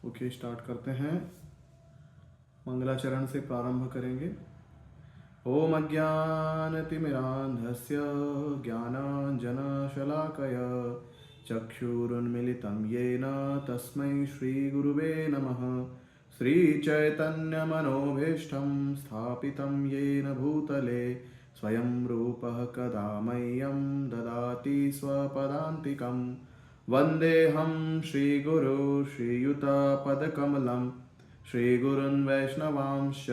Okay, start करते हैं। मंगलाचरण से प्रारंभ करेंगे। ओम अज्ञानतिमिरान्धस्य ज्ञानाञ्जनशलाकया चक्षुरुन्मिलितं येन तस्मै श्रीगुरुवे नमः। श्रीचैतन्यमनोभीष्टं स्थापितं येन भूतले स्वयं रूपः कदा मह्यं ददाति स्वपदान्तिकं। वन्देऽहं श्रीगुरो श्रीयुतपदकमलं श्रीगुरुन् वैष्णवांश्च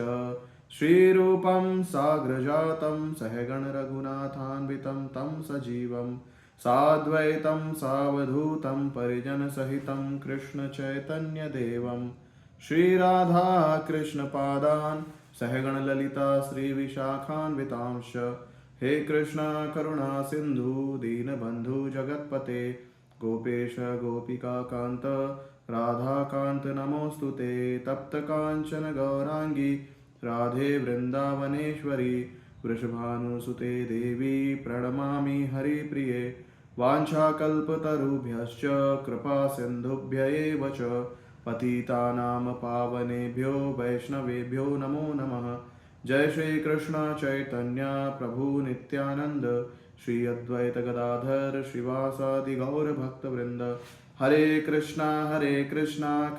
श्रीरूपं साग्रजातं सहगण रघुनाथान्वितं तं सजीवं साद्वैतं सावधूतं परिजनसहितं कृष्णचैतन्यदेवं श्रीराधा कृष्णपादान् सहगण ललिता श्रीविशाखान्वितांश्च। हे कृष्ण करुणा सिन्धु दीनबन्धु जगत्पते गोपेश गोपिकान्त राधाकान्त नमोऽस्तुते। तप्तकाञ्चन गौराङ्गी राधे वृन्दावनेश्वरी वृषभानुसुते देवी प्रणमामि हरिप्रिये। वाञ्छाकल्पतरुभ्यश्च कृपा सिन्धुभ्य एव च पतितानां पावनेभ्यो वैष्णवेभ्यो नमो नमः। जय श्री कृष्ण चैतन्य प्रभु नित्यानंद श्री अद्वैत गदाधर श्रीवासादि गौर भक्तवृंद। हरे कृष्णा कृष्णा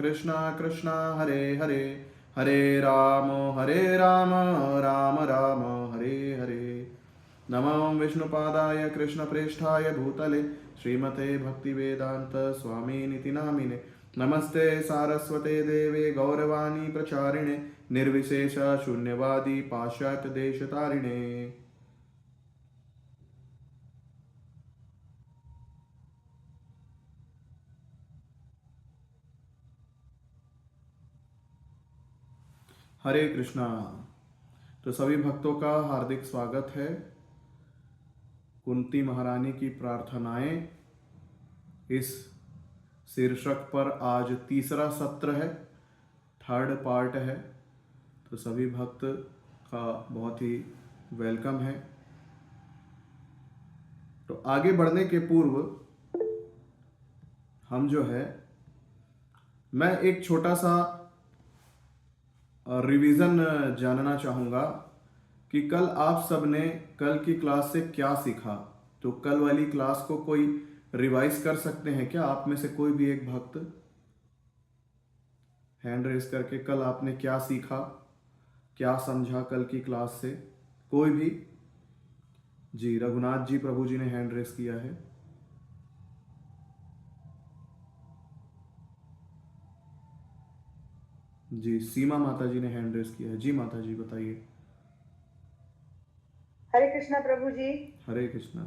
कृष्णा हरे हरे, हरे राम राम राम हरे हरे। नमो विष्णुपादाय कृष्णप्रेष्ठाय भूतले श्रीमते भक्तिवेदांत स्वामिनिति नामिने। नमस्ते सारस्वते देवे गौरवाणी प्रचारिणे निर्विशेष शून्यवादी पाश्चात्य देशतारिणे। हरे कृष्णा। तो सभी भक्तों का हार्दिक स्वागत है। कुंती महारानी की प्रार्थनाएं इस शीर्षक पर आज तीसरा सत्र है, थर्ड पार्ट है। तो सभी भक्त का बहुत ही वेलकम है। तो आगे बढ़ने के पूर्व हम जो है, मैं एक छोटा सा रिवीजन जानना चाहूँगा कि कल आप सब ने कल की क्लास से क्या सीखा। तो कल वाली क्लास को कोई रिवाइज कर सकते हैं क्या? आप में से कोई भी एक भक्त हैंड रेस करके कल आपने क्या सीखा, क्या समझा कल की क्लास से? कोई भी? जी, रघुनाथ जी प्रभु जी ने हैंड रेस किया है। जी, सीमा माता जी ने हैंड रेस किया है। जी माता जी बताइए। हरे कृष्णा प्रभु जी। हरे कृष्णा।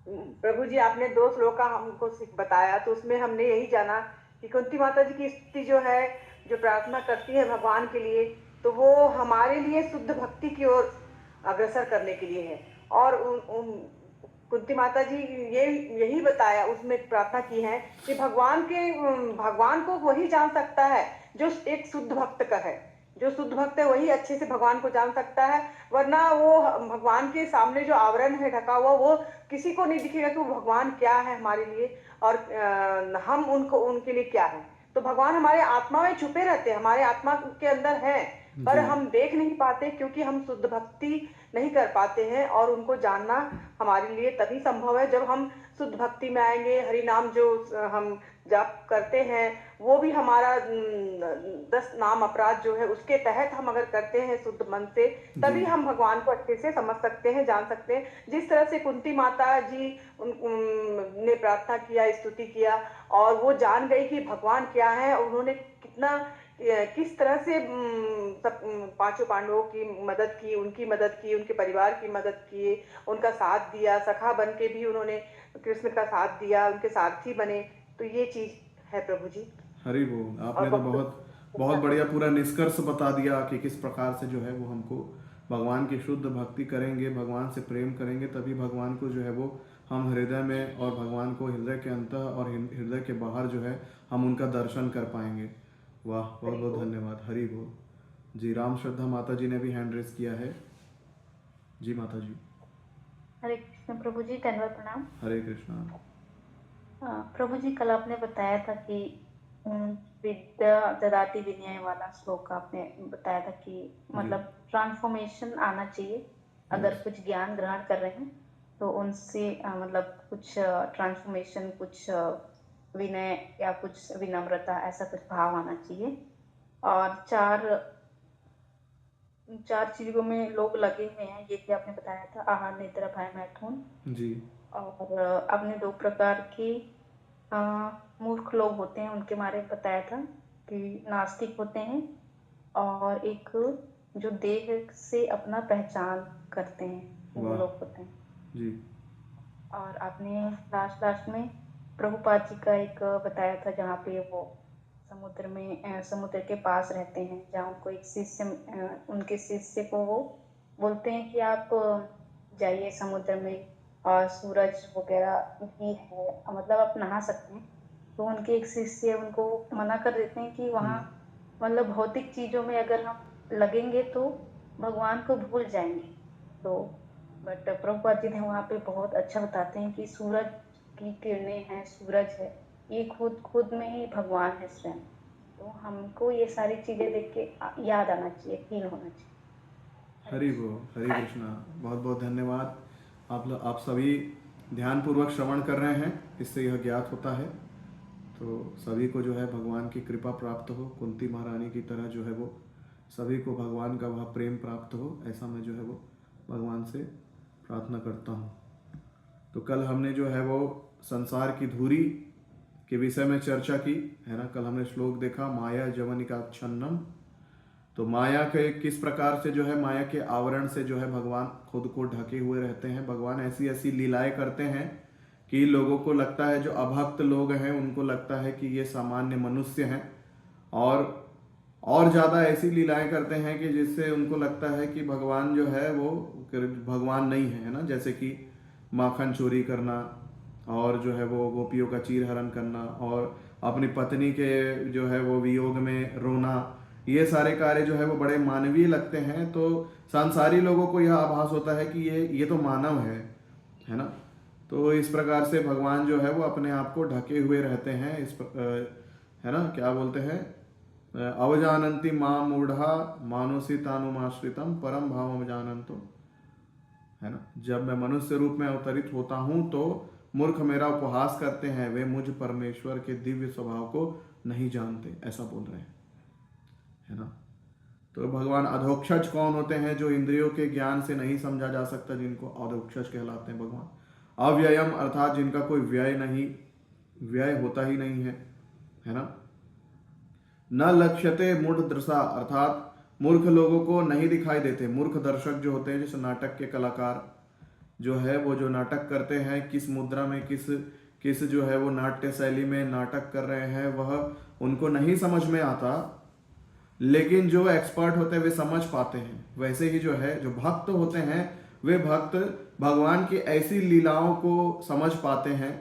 प्रभु जी, आपने 2 श्लोक का हमको बताया, तो उसमें हमने यही जाना कि कुंती माता जी की स्तुति जो है, जो प्रार्थना करती है भगवान के लिए, तो वो हमारे लिए शुद्ध भक्ति की ओर अग्रसर करने के लिए है। और कुंती माता जी यही बताया, उसमें प्रार्थना की है कि भगवान को वही जान सकता है जो एक शुद्ध भक्त का है। जो शुद्ध भक्त है वही अच्छे से भगवान को जान सकता है, वरना वो भगवान के सामने जो आवरण है ढका हुआ, वो किसी को नहीं दिखेगा कि वो भगवान क्या है हमारे लिए, और हम उनके लिए क्या है। तो भगवान हमारे आत्मा में छुपे रहते हैं, हमारे आत्मा के अंदर है, पर जी हम देख नहीं पाते क्योंकि हम शुद्ध भक्ति नहीं कर पाते हैं। और उनको जानना हमारे लिए तभी संभव है जब हम शुद्ध भक्ति में आएंगे। हरि नाम जो हम जाप करते हैं, वो भी हमारा 10 नाम अपराध जो है उसके तहत हम अगर करते हैं शुद्ध मन से, जी तभी हम भगवान को अच्छे से समझ सकते हैं, जान सकते हैं। जिस तरह से कुंती माता जी ने प्रार्थना किया, स्तुति किया, और वो जान गई कि भगवान क्या है, उन्होंने कितना किस तरह से सब 5 पांडवों की मदद की, उनकी मदद की, उनके परिवार की मदद की, उनका साथ दिया, सखा बन के भी उन्होंने कृष्ण का साथ दिया, उनके सारथी बने। तो ये चीज है प्रभु जी। हरि बोल। और आपने तो भक्त बहुत बहुत बढ़िया पूरा निष्कर्ष बता दिया कि किस प्रकार से जो है वो हमको भगवान की शुद्ध भक्ति करेंगे, भगवान से प्रेम करेंगे, तभी भगवान को जो है वो हम हृदय में, और भगवान को हृदय के अंत और हृदय के बाहर जो है हम उनका दर्शन कर पाएंगे। वाह, बहुत हरि बहुत बोल। धन्यवाद। हरि बोल। जी, राम श्रद्धा माता जी ने भी हैंड रेस किया है। जी माता जी। हरे कृष्ण प्रभु जी, धन्यवाद, प्रणाम। हरे कृष्णा। प्रभु जी, कल आपने बताया था कि विद्या ददाति विनय वाला श्लोक आपने बताया था कि जी। मतलब ट्रांसफॉर्मेशन आना चाहिए। अगर यस। कुछ ज्ञान ग्रहण कर रहे हैं तो उनसे मतलब कुछ ट्रांसफॉर्मेशन, कुछ विनय या कुछ विनम्रता, ऐसा कुछ भाव आना चाहिए। और चार चार चीजों में लोग लगे हुए हैं, ये भी आपने बताया था, आहार, निद्रा, भय, मैथुन। जी। और आपने दो प्रकार की अ, मूर्ख लोग होते हैं उनके बारे में बताया था कि नास्तिक होते हैं और एक जो देह से अपना पहचान करते हैं वो वाह। लोग होते हैं। जी। और आपने लास्ट लास्ट में प्रभुपाद जी का एक बताया था जहाँ पे वो समुद्र में समुद्र के पास रहते हैं, जहाँ उनको एक शिष्य उनके शिष्य को वो बोलते हैं कि आप जाइए समुद्र में और सूरज वगैरह भी है, मतलब आप नहा सकते हैं। तो उनके एक शिष्य उनको मना कर देते हैं कि वहाँ मतलब भौतिक चीजों में अगर हम लगेंगे तो भगवान को भूल जाएंगे। तो बट प्रभुपाद जी ने वहाँ पे बहुत अच्छा बताते हैं कि सूरज की किरणें हैं, सूरज है, ये खुद खुद में ही भगवान है स्वयं। तो हमको ये सारी चीजें देख के याद आना चाहिए, फील होना चाहिए। हरे हरि कृष्ण। बोल, हरे कृष्णा। बहुत बहुत धन्यवाद। आप सभी ध्यानपूर्वक श्रवण कर रहे हैं, इससे यह ज्ञात होता है। तो सभी को जो है भगवान की कृपा प्राप्त हो, कुंती महारानी की तरह जो है वो सभी को भगवान का वह प्रेम प्राप्त हो, ऐसा मैं जो है वो भगवान से प्रार्थना करता हूँ। तो कल हमने जो है वो संसार की धुरी के विषय में चर्चा की, है ना। कल हमने श्लोक देखा, माया जवनिका छन्नम। तो माया के किस प्रकार से जो है माया के आवरण से जो है भगवान खुद को ढके हुए रहते हैं। भगवान ऐसी ऐसी लीलाएं करते हैं कि लोगों को लगता है, जो अभक्त लोग हैं उनको लगता है कि ये सामान्य मनुष्य हैं, और ज़्यादा ऐसी लीलाएं करते हैं कि जिससे उनको लगता है कि भगवान जो है वो भगवान नहीं है ना। जैसे कि माखन चोरी करना, और जो है वो गोपियों का चीर हरण करना, और अपनी पत्नी के जो है वो वियोग में रोना, ये सारे कार्य जो है वो बड़े मानवीय लगते हैं। तो सांसारी लोगों को यह आभास होता है कि ये तो मानव है ना। तो इस प्रकार से भगवान जो है वो अपने आप को ढके हुए रहते हैं। है ना, क्या बोलते हैं, अवजानन्ति मां मूढ़ा मानुषितानुमाश्रितम परम भावम जानन्तो, है ना। जब मैं मनुष्य रूप में अवतरित होता हूं तो मूर्ख मेरा उपहास करते हैं, वे मुझ परमेश्वर के दिव्य स्वभाव को नहीं जानते, ऐसा बोल रहे हैं, है ना। तो भगवान अधोक्षज कौन होते हैं? जो इंद्रियों के ज्ञान से नहीं समझा जा सकता, जिनको अधोक्षज कहलाते हैं भगवान। अव्ययम अर्थात जिनका कोई व्यय होता ही नहीं है ना। न लक्ष्यते मूढ़ दृशा अर्थात मूर्ख लोगों को नहीं दिखाई देते। मूर्ख दर्शक जो होते हैं, जैसे नाटक के कलाकार जो है वो जो नाटक करते हैं, किस मुद्रा में किस किस जो है वो नाट्य शैली में नाटक कर रहे हैं, वह उनको नहीं समझ में आता। लेकिन जो एक्सपर्ट होते हैं वे समझ पाते हैं। वैसे ही जो है जो भक्त होते हैं, वे भक्त भगवान की ऐसी लीलाओं को समझ पाते हैं,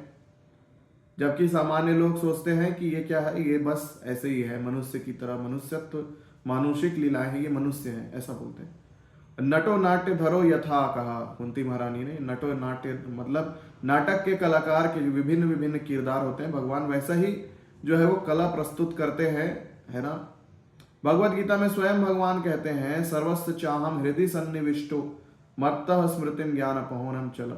जबकि सामान्य लोग सोचते हैं कि ये क्या है, ये बस ऐसे ही है, मनुष्य की तरह, मनुष्यत्व, मानुषिक लीलाएं हैं, ये मनुष्य है, ऐसा बोलते हैं। नटो नाट्य धरो यथा कहा कुंती महारानी ने। नटो नाट्य मतलब नाटक के कलाकार के जो विभिन्न विभिन्न किरदार होते हैं, भगवान वैसा ही जो है वो कला प्रस्तुत करते हैं, है ना। भगवत गीता में स्वयं भगवान कहते हैं, सर्वस्व चाहम हृदय सन्निविष्टो मत्तः स्मृतिम ज्ञान अपहरणम चल।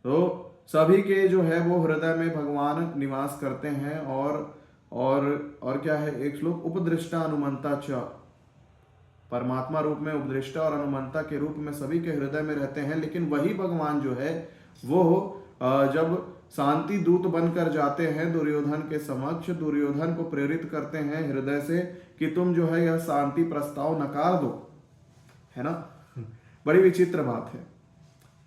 तो सभी के जो है वो हृदय में भगवान निवास करते हैं। और क्या है, एक श्लोक, उपदृष्टा अनुमंता च, परमात्मा रूप में उपदृष्टा और अनुमंता के रूप में सभी के हृदय में रहते हैं। लेकिन वही भगवान जो है वो जब शांति दूत बनकर जाते हैं दुर्योधन के समक्ष, दुर्योधन को प्रेरित करते हैं हृदय से कि तुम जो है यह शांति प्रस्ताव नकार दो, है ना। बड़ी विचित्र बात है।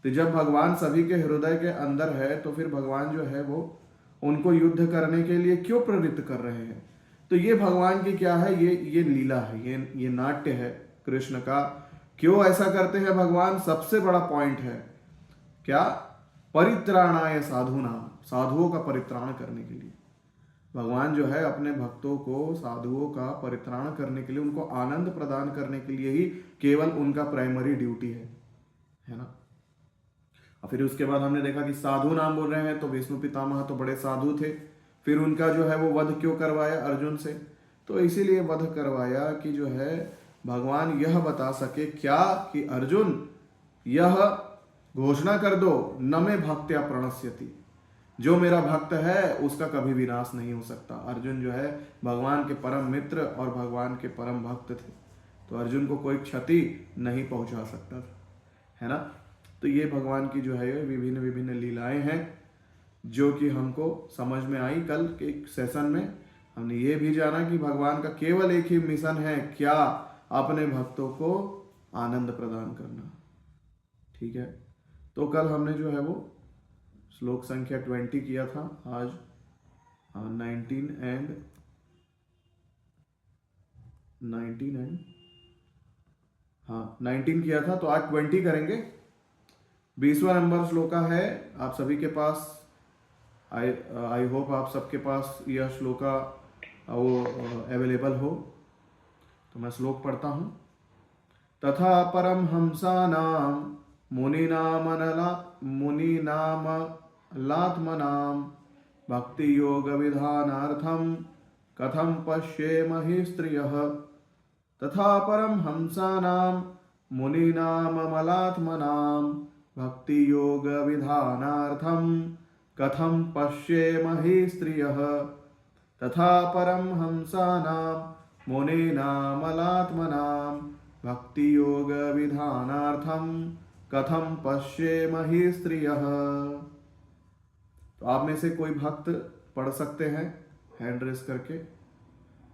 तो जब भगवान सभी के हृदय के अंदर है, तो फिर भगवान जो है वो उनको युद्ध करने के लिए क्यों प्रेरित कर रहे हैं? तो ये भगवान की क्या है, ये लीला है, ये नाट्य है कृष्ण का। क्यों ऐसा करते हैं भगवान? सबसे बड़ा पॉइंट है क्या, परित्राणाय साधुना, साधुओं का परित्राण करने के लिए। भगवान जो है अपने भक्तों को, साधुओं का परित्राण करने के लिए, उनको आनंद प्रदान करने के लिए ही केवल उनका प्राइमरी ड्यूटी है ना। और फिर उसके बाद हमने देखा कि साधु नाम बोल रहे हैं, तो विष्णु पितामह तो बड़े साधु थे। फिर उनका जो है वो वध क्यों करवाया अर्जुन से? तो इसीलिए वध करवाया कि जो है भगवान यह बता सके क्या कि अर्जुन यह घोषणा कर दो, न मे भक्त्या प्रणश्यति, जो मेरा भक्त है उसका कभी विनाश नहीं हो सकता। अर्जुन जो है भगवान के परम मित्र और भगवान के परम भक्त थे, तो अर्जुन को कोई क्षति नहीं पहुंचा सकता था, है ना। तो ये भगवान की जो है विभिन्न विभिन्न लीलाएं हैं जो कि हमको समझ में आई। कल के सेशन में हमने ये भी जाना कि भगवान का केवल एक ही मिशन है, क्या? अपने भक्तों को आनंद प्रदान करना। ठीक है, तो कल हमने जो है वो श्लोक संख्या 20 किया था, आज 19 एंड हाँ 19 किया था, तो आज 20 करेंगे। 20वां नंबर श्लोका है आप सभी के पास। आई होप आप सबके पास यह श्लोका वो अवेलेबल हो। तो मैं श्लोक पढ़ता हूँ। तथा परम हंसानां मुनीनामलात्मनां भक्ति योग विधानार्थं कथं पश्येमहि स्त्रियः। तथा परम हंसानां मुनीनामलात्मनां भक्ति योग विधानार्थं कथं पश्येमहि स्त्रियः। तथा परम हंसानां मुनीनामलात्मनां भक्ति योग विधानार्थं कथं पश्येमहि स्त्रियः। तो आप में से कोई भक्त पढ़ सकते हैं हैंड रेस करके?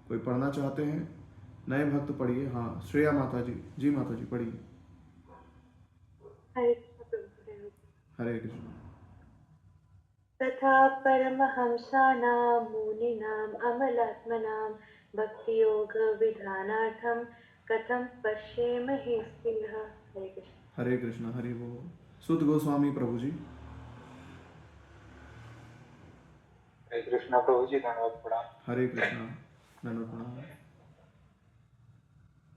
कोई पढ़ना चाहते हैं? नए भक्त पढ़िए। हाँ श्रेया माता जी। जी माता जी पढ़िए। हरे कृष्ण। तथा परमहंसानां मुनीनाम् अमलात्मनां भक्तियोगविधानार्थं कथं पश्येमहि स्त्रियः। हरे कृष्ण। हरे कृष्ण। हरि बोल। सुत गोस्वामी प्रभु जी। हरे कृष्णा प्रभु जी, धन्यवाद प्रणाम। हरे कृष्णा, धन्यवाद प्रणाम।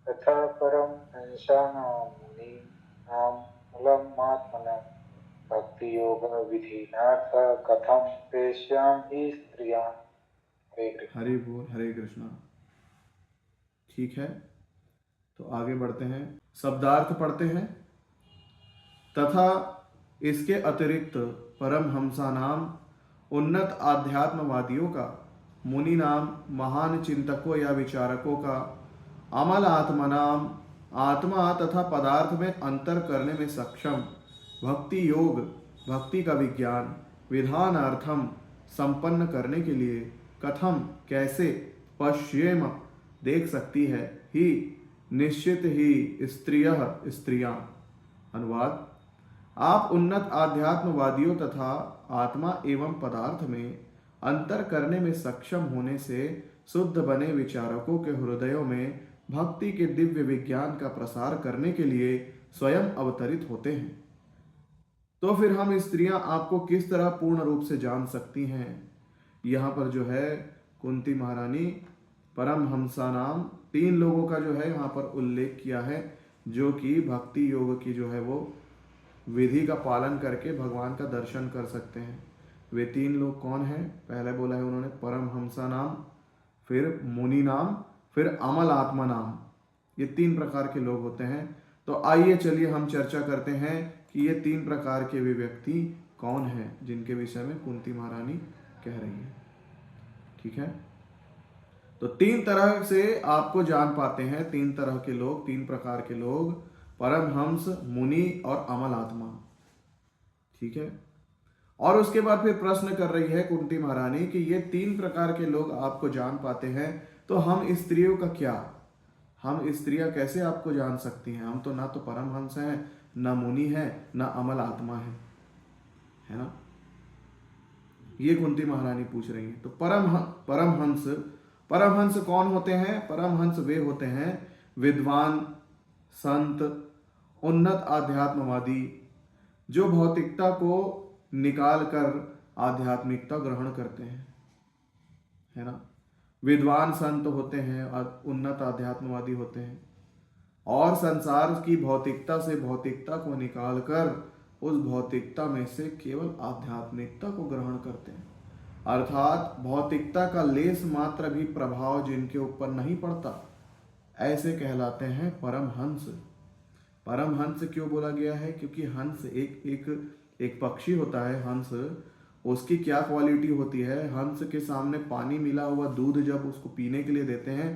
तथा परम हंसानां मुनीनां अमलात्मनां भक्ति योग विधिनार्थ कथम पश्यामि स्त्रियां। हरे कृष्ण। हरि बोल। हरे कृष्णा। ठीक है, तो आगे बढ़ते हैं, शब्दार्थ पढ़ते हैं। तथा इसके अतिरिक्त परमहंसा नाम उन्नत आध्यात्मवादियों का, मुनि नाम महान चिंतकों या विचारकों का, अमल आत्मा नाम आत्मा तथा पदार्थ में अंतर करने में सक्षम, भक्ति योग भक्ति का विज्ञान, विधानार्थम संपन्न करने के लिए, कथम कैसे, पश्येम देख सकती है, ही निश्चित ही, स्त्रियः स्त्रियां। अनुवाद: आप उन्नत आध्यात्मवादियों तथा आत्मा एवं पदार्थ में अंतर करने में सक्षम होने से शुद्ध बने विचारकों के हृदयों में भक्ति के दिव्य विज्ञान का प्रसार करने के लिए स्वयं अवतरित होते हैं। तो फिर हम स्त्रियां आपको किस तरह पूर्ण रूप से जान सकती हैं? यहाँ पर जो है कुंती महारानी परमहंसा नाम 3 लोगों का जो है यहाँ पर उल्लेख किया है, जो कि भक्ति योग की जो है वो विधि का पालन करके भगवान का दर्शन कर सकते हैं। वे 3 लोग कौन हैं? पहले बोला है उन्होंने परमहंसा नाम, फिर मुनि नाम, फिर अमल आत्मा नाम। ये 3 प्रकार के लोग होते हैं। तो आइए चलिए हम चर्चा करते हैं कि ये 3 प्रकार के वे व्यक्ति कौन हैं जिनके विषय में कुंती महारानी कह रही है। ठीक है, तो 3 तरह से आपको जान पाते हैं, 3 तरह के लोग, 3 प्रकार के लोग, परमहंस, मुनि और अमल आत्मा। ठीक है, और उसके बाद फिर प्रश्न कर रही है कुंती महारानी कि ये 3 प्रकार के लोग आपको जान पाते हैं, तो हम स्त्रियों का क्या? हम स्त्रियां कैसे आपको जान सकती हैं? हम तो ना तो परमहंस हैं, ना मुनि है, ना अमल आत्मा है ना। ये कुंती महारानी पूछ रही है। तो परमहंस कौन होते हैं? परमहंस वे होते हैं विद्वान, संत, उन्नत आध्यात्मवादी, जो भौतिकता को निकाल कर आध्यात्मिकता ग्रहण करते हैं, है ना। विद्वान संत होते हैं और उन्नत आध्यात्मवादी होते हैं, और संसार की भौतिकता से भौतिकता को निकालकर उस भौतिकता में से केवल आध्यात्मिकता को ग्रहण करते हैं। अर्थात भौतिकता का लेस मात्र भी प्रभाव जिनके ऊपर नहीं पड़ता, ऐसे कहलाते हैं परमहंस। परमहंस क्यों बोला गया है? क्योंकि हंस एक एक एक पक्षी होता है हंस, उसकी क्या क्वालिटी होती है? हंस के सामने पानी मिला हुआ दूध जब उसको पीने के लिए देते हैं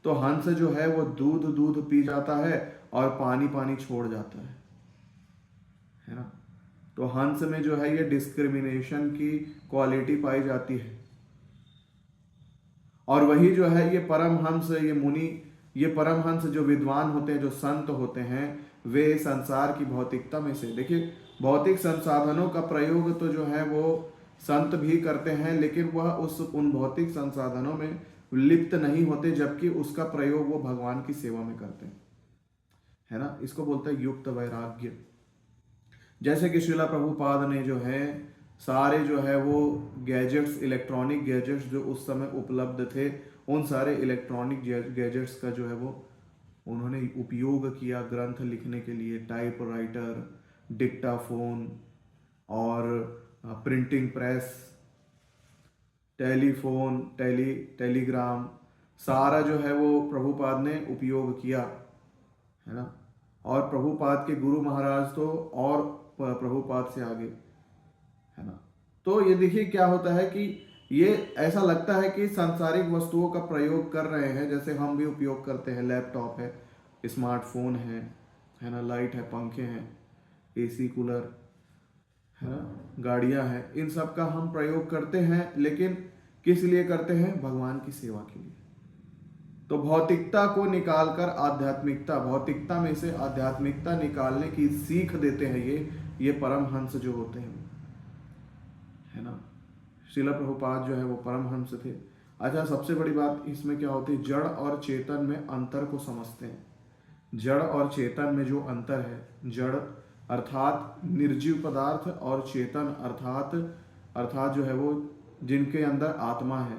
तो हंस जो है वो दूध दूध पी जाता है और पानी पानी छोड़ जाता है ना। तो हंस में जो है ये डिस्क्रिमिनेशन की क्वालिटी पाई जाती है। और वही जो है ये परमहंस, ये मुनि, ये परमहंस जो विद्वान होते हैं, जो संत होते हैं, वे संसार की भौतिकता में से, देखिए भौतिक संसाधनों का प्रयोग तो जो है वो संत भी करते हैं, लेकिन वह उन भौतिक संसाधनों में लिप्त नहीं होते, जबकि उसका प्रयोग वो भगवान की सेवा में करते हैं, है ना। इसको बोलते हैं युक्त वैराग्य। जैसे कि श्रीला प्रभुपाद ने जो है सारे जो है वो गैजेट्स, इलेक्ट्रॉनिक गैजेट्स जो उस समय उपलब्ध थे, उन सारे इलेक्ट्रॉनिक गैजेट्स का जो है वो उन्होंने उपयोग किया ग्रंथ लिखने के लिए। टाइपराइटर, डिक्टाफोन और प्रिंटिंग प्रेस, टेलीफोन, टेलीग्राम, सारा जो है वो प्रभुपाद ने उपयोग किया, है ना। और प्रभुपाद के गुरु महाराज तो और प्रभुपाद से आगे, है ना। तो ये देखिए क्या होता है कि ये ऐसा लगता है कि सांसारिक वस्तुओं का प्रयोग कर रहे हैं, जैसे हम भी उपयोग करते हैं। लैपटॉप है, स्मार्टफोन है ना, लाइट है, पंखे हैं, एसी, कूलर, है ना, गाड़ियां हैं, इन सब का हम प्रयोग करते हैं, लेकिन किस लिए करते हैं? भगवान की सेवा के लिए। तो भौतिकता को निकालकर आध्यात्मिकता, भौतिकता में से आध्यात्मिकता निकालने की सीख देते हैं ये परमहंस जो होते हैं, है ना। श्रील प्रभुपाद जो है वो परमहंस थे। अच्छा, सबसे बड़ी बात इसमें क्या होती है? जड़ और चेतन में अंतर को समझते हैं। जड़ और चेतन में जो अंतर है, जड़ अर्थात निर्जीव पदार्थ और चेतन अर्थात जो है वो जिनके अंदर आत्मा है,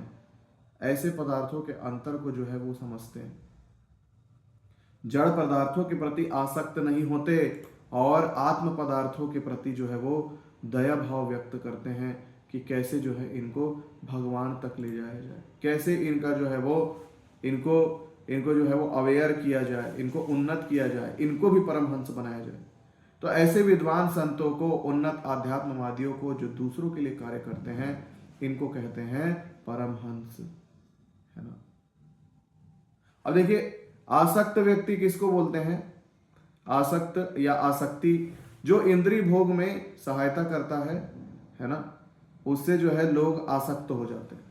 ऐसे पदार्थों के अंतर को जो है वो समझते हैं। जड़ पदार्थों के प्रति आसक्त नहीं होते और आत्म पदार्थों के प्रति जो है वो दया भाव व्यक्त करते हैं कि कैसे जो है इनको भगवान तक ले जाया जाए, कैसे इनका जो है वो इनको जो है वो अवेयर किया जाए, इनको उन्नत किया जाए, इनको भी परमहंस बनाया जाए। तो ऐसे विद्वान संतों को, उन्नत आध्यात्मवादियों को जो दूसरों के लिए कार्य करते हैं, इनको कहते हैं परमहंस, है ना। अब देखिए आसक्त व्यक्ति किसको बोलते हैं? आसक्त या आसक्ति जो इंद्रिय भोग में सहायता करता है ना, उससे जो है लोग आसक्त हो जाते हैं।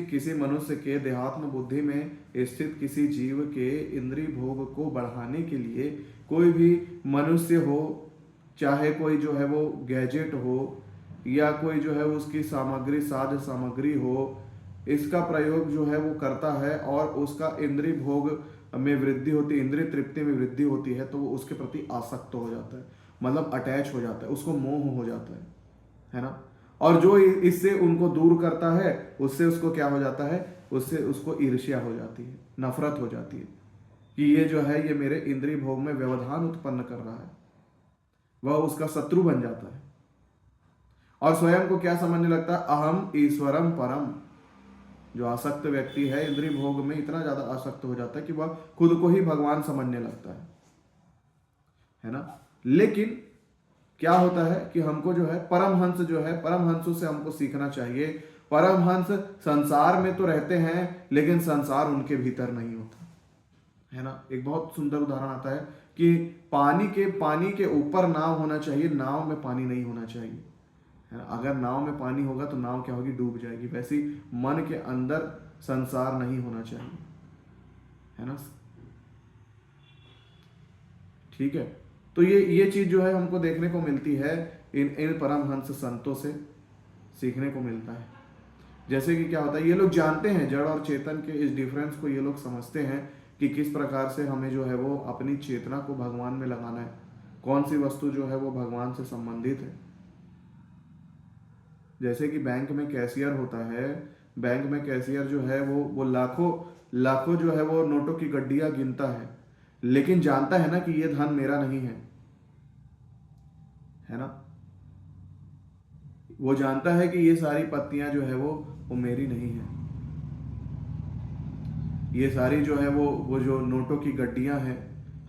किसी मनुष्य के देहात्म बुद्धि में स्थित किसी जीव के इंद्रिय भोग को बढ़ाने के लिए कोई भी मनुष्य हो, चाहे कोई जो है वो गैजेट हो या कोई जो है उसकी सामग्री, साध सामग्री हो, इसका प्रयोग जो है वो करता है और उसका इंद्रिय भोग में वृद्धि होती है, इंद्रिय तृप्ति में वृद्धि होती है, तो वो उसके प्रति आसक्त हो जाता है, मतलब अटैच हो जाता है, उसको मोह हो जाता है ना। और जो इससे उनको दूर करता है, उससे उसको क्या हो जाता है? उससे उसको ईर्ष्या हो जाती है, नफरत हो जाती है कि ये जो है ये मेरे इंद्रिय भोग में व्यवधान उत्पन्न कर रहा है, वह उसका शत्रु बन जाता है। और स्वयं को क्या समझने लगता है? अहम ईश्वरम परम। जो आसक्त व्यक्ति है इंद्रिय भोग में इतना ज्यादा आसक्त हो जाता है कि वह खुद को ही भगवान समझने लगता है ना। लेकिन क्या होता है कि हमको जो है परमहंस जो है, परमहंसों से हमको सीखना चाहिए। परमहंस संसार में तो रहते हैं, लेकिन संसार उनके भीतर नहीं होता, है ना। एक बहुत सुंदर उदाहरण आता है कि पानी के ऊपर नाव होना चाहिए, नाव में पानी नहीं होना चाहिए, है ना। अगर नाव में पानी होगा तो नाव क्या होगी? डूब जाएगी। वैसे ही मन के अंदर संसार नहीं होना चाहिए, है ना। ठीक है। तो ये चीज जो है हमको देखने को मिलती है, इन परमहंस संतों से सीखने को मिलता है। जैसे कि क्या होता है, ये लोग जानते हैं जड़ और चेतन के इस डिफरेंस को, ये लोग समझते हैं कि किस प्रकार से हमें जो है वो अपनी चेतना को भगवान में लगाना है, कौन सी वस्तु जो है वो भगवान से संबंधित है। जैसे कि बैंक में कैशियर होता है, बैंक में कैशियर जो है वो लाखों जो है वो नोटों की गड्डियां गिनता है, लेकिन जानता है ना कि ये धन मेरा नहीं है ना। वो जानता है कि ये सारी पत्तियां जो है वो मेरी नहीं है। ये सारी जो है वो जो नोटों की गड्डियां हैं,